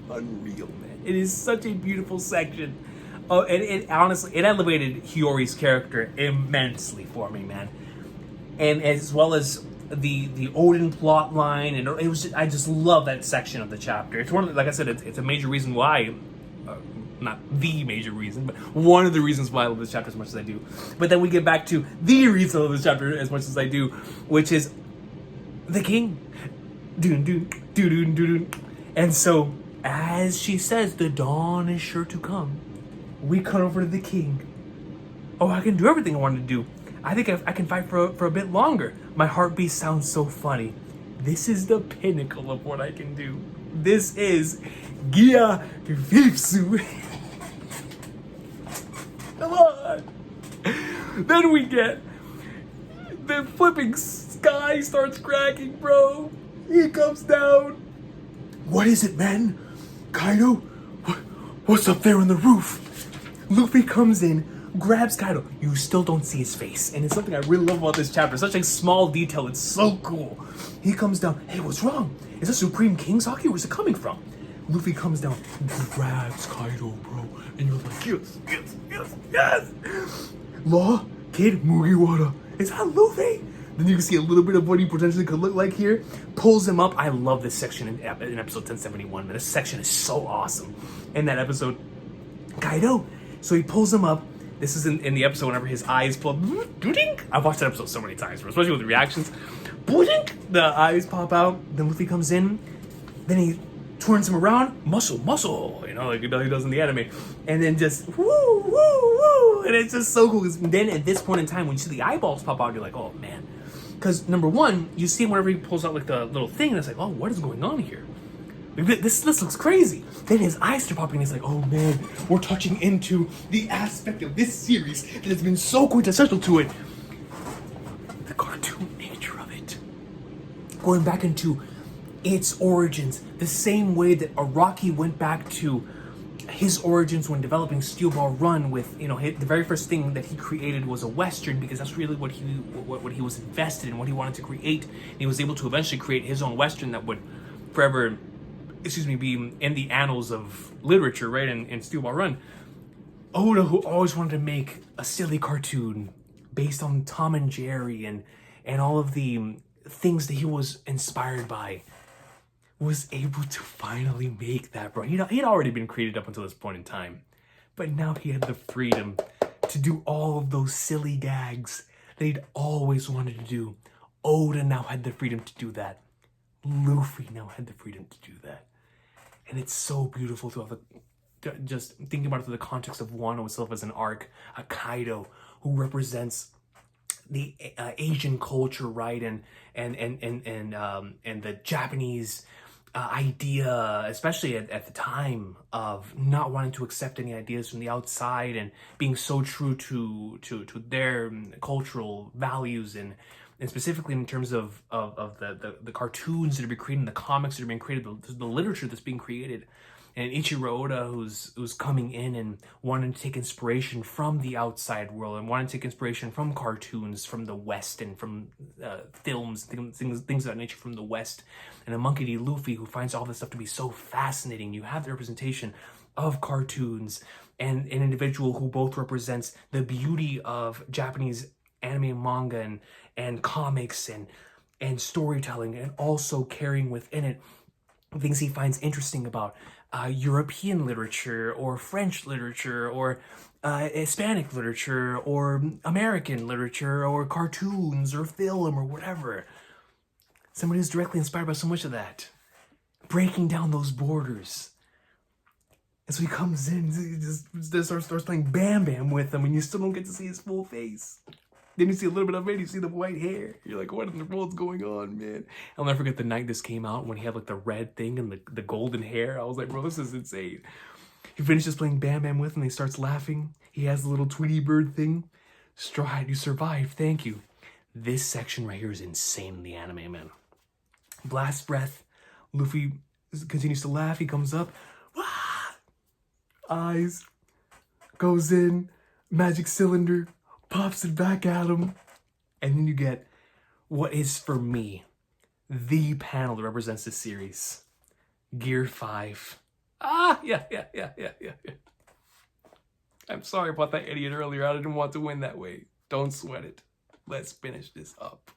Unreal, man. It is such a beautiful section. Oh, and it honestly, it elevated Hiyori's character immensely for me, man. And as well as the Odin plot line, and it was just, I just love that section of the chapter. It's one of the, like I said, it's a major reason why, not the major reason, but one of the reasons why I love this chapter as much as I do. But then we get back to the reason I love this chapter as much as I do, which is the king. Doon, doon, doon, doon, doon. And so, as she says, the dawn is sure to come. We cut over to the king. Oh, I can do everything I wanted to do. I think I can fight for a bit longer. My heartbeat sounds so funny. This is the pinnacle of what I can do. This is Gia Vipsu. Come on. Then we get the flipping sky starts cracking, bro. He comes down. What is it, man? Kaido? What's up there on the roof? Luffy comes in, grabs Kaido. You still don't see his face. And it's something I really love about this chapter. Such a small detail. It's so cool. He comes down. Hey, what's wrong? Is that Supreme King's Haki? Where's it coming from? Luffy comes down, grabs Kaido, bro. And you're like, yes, yes, yes, yes. Law, Kid, Mugiwara. Is that Luffy? Then you can see a little bit of what he potentially could look like here. Pulls him up. I love this section in episode 1071. Man, this section is so awesome. In that episode, Kaido. So he pulls him up. This is in the episode whenever his eyes pull. I've watched that episode so many times, bro, especially with the reactions. The eyes pop out. Then Luffy comes in. Then he turns him around. Muscle. You know, like he does in the anime. And then just woo, woo, woo. And it's just so cool. And then at this point in time, when you see the eyeballs pop out, you're like, oh, man. Because number one, you see him whenever he pulls out like the little thing, and it's like, oh, what is going on here? Like, this looks crazy. Then his eyes start popping, and he's like, oh man, we're touching into the aspect of this series that has been so quintessential to it. The cartoon nature of it. Going back into its origins, the same way that Araki went back to his origins when developing Steel Ball Run with, you know, the very first thing that he created was a Western, because that's really what he was invested in, what he wanted to create. And he was able to eventually create his own Western that would forever, be in the annals of literature, right, in Steel Ball Run. Oda, who always wanted to make a silly cartoon based on Tom and Jerry and all of the things that he was inspired by, was able to finally make that, bro. He'd already been created up until this point in time, but now he had the freedom to do all of those silly gags that he'd always wanted to do. Oda now had the freedom to do that. Luffy now had the freedom to do that. And it's so beautiful throughout just thinking about it through the context of Wano itself as an arc, a Kaido who represents Asian culture, right, and the Japanese idea, especially at the time, of not wanting to accept any ideas from the outside and being so true to their cultural values, and specifically in terms of the cartoons that are being created, the comics that are being created, the literature that's being created. And Ichiro Oda, who's coming in and wanting to take inspiration from the outside world and wanting to take inspiration from cartoons from the West and from films, things of that nature from the West. And a Monkey D. Luffy who finds all this stuff to be so fascinating. You have the representation of cartoons and an individual who both represents the beauty of Japanese anime and manga and comics and storytelling, and also carrying within it things he finds interesting about European literature or French literature or Hispanic literature or American literature or cartoons or film or whatever. Somebody who's directly inspired by so much of that. Breaking down those borders. And so he comes in, he just starts playing Bam Bam with them, and you still don't get to see his full face. Then you see a little bit of it, you see the white hair. You're like, what in the world's going on, man? I'll never forget the night this came out when he had like the red thing and the golden hair. I was like, bro, this is insane. He finishes playing Bam Bam with him, and he starts laughing. He has the little Tweety Bird thing. Stride, you survived, thank you. This section right here is insane in the anime, man. Blast breath. Luffy continues to laugh. He comes up. Wah! Eyes. Goes in. Magic cylinder. Pops it back at him. And then you get what is, for me, the panel that represents this series. Gear 5. Yeah. I'm sorry about that idiot earlier. I didn't want to win that way. Don't sweat it. Let's finish this up.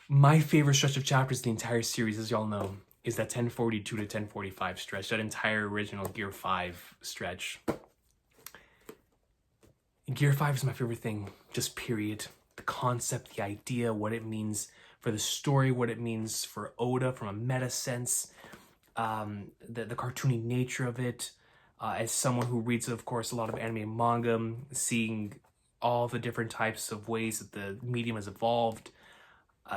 My favorite stretch of chapters in the entire series, as y'all know, is that 1042 to 1045 stretch, that entire original Gear 5 stretch. Gear 5 is my favorite thing, just period. The concept, the idea, what it means for the story, what it means for Oda from a meta sense, the cartoony nature of it. As someone who reads, of course, a lot of anime and manga, seeing all the different types of ways that the medium has evolved,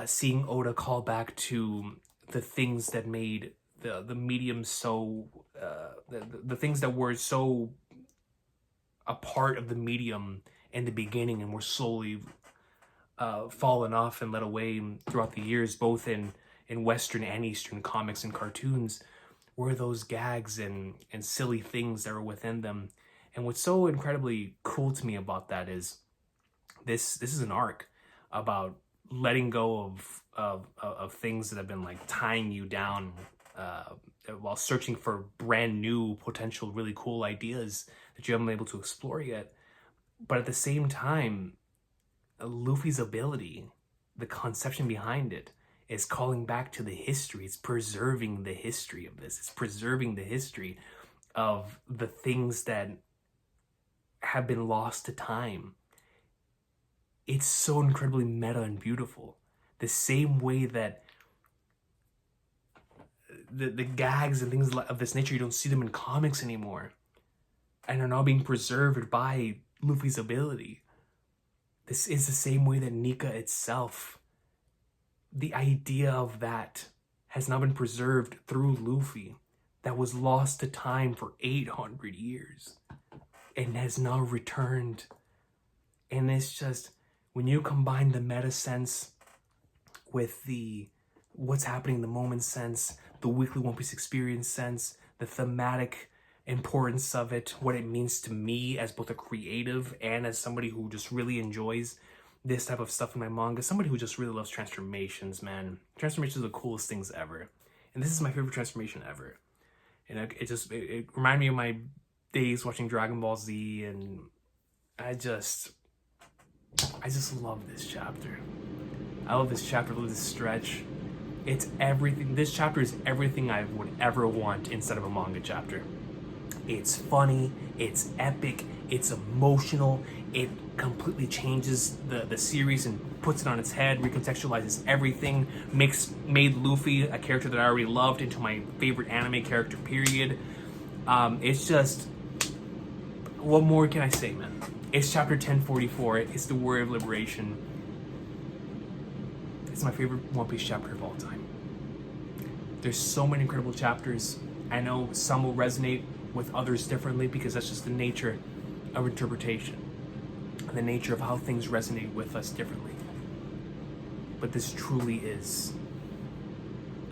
seeing Oda call back to the things that made the medium so, the things that were so a part of the medium in the beginning and were slowly fallen off and let away throughout the years, both in Western and Eastern comics and cartoons, were those gags and silly things that were within them. And what's so incredibly cool to me about that is this is an arc about letting go of things that have been like tying you down while searching for brand new potential really cool ideas that you haven't been able to explore yet. But at the same time, Luffy's ability, the conception behind it, is calling back to the history. It's preserving the history of this. It's preserving the history of the things that have been lost to time. It's so incredibly meta and beautiful. The same way that the gags and things of this nature, you don't see them in comics anymore, and are now being preserved by Luffy's ability. This is the same way that Nika itself, the idea of that has now been preserved through Luffy, that was lost to time for 800 years and has now returned. And it's just, when you combine the meta sense with the what's happening in the moment sense, the weekly One Piece experience sense, the thematic importance of it, what it means to me as both a creative and as somebody who just really enjoys this type of stuff in my manga, somebody who just really loves transformations, man. Transformations are the coolest things ever. And this is my favorite transformation ever. And it reminded me of my days watching Dragon Ball Z, and I just love this chapter. I love this chapter, I love this stretch. It's everything. This chapter is everything I would ever want instead of a manga chapter. It's funny, it's epic, it's emotional, it completely changes the series and puts it on its head, recontextualizes everything, made Luffy, a character that I already loved, into my favorite anime character, period. It's just, what more can I say, man? It's chapter 1044. It's the Warrior of Liberation. It's my favorite One Piece chapter of all time. There's so many incredible chapters. I know some will resonate with others differently because that's just the nature of interpretation, and the nature of how things resonate with us differently. But this truly is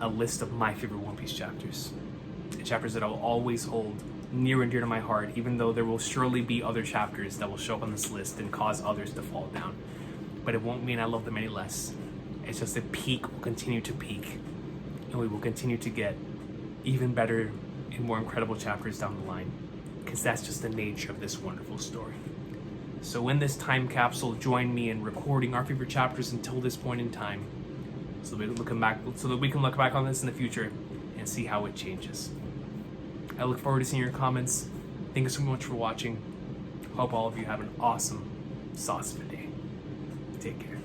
a list of my favorite One Piece chapters. Chapters that I will always hold near and dear to my heart, even though there will surely be other chapters that will show up on this list and cause others to fall down. But it won't mean I love them any less. It's just that peak will continue to peak, and we will continue to get even better and more incredible chapters down the line, because that's just the nature of this wonderful story. So in this time capsule, join me in recording our favorite chapters until this point in time, so that we can look back on this in the future and see how it changes. I look forward to seeing your comments. Thank you so much for watching. Hope all of you have an awesome, sauce of a day. Take care.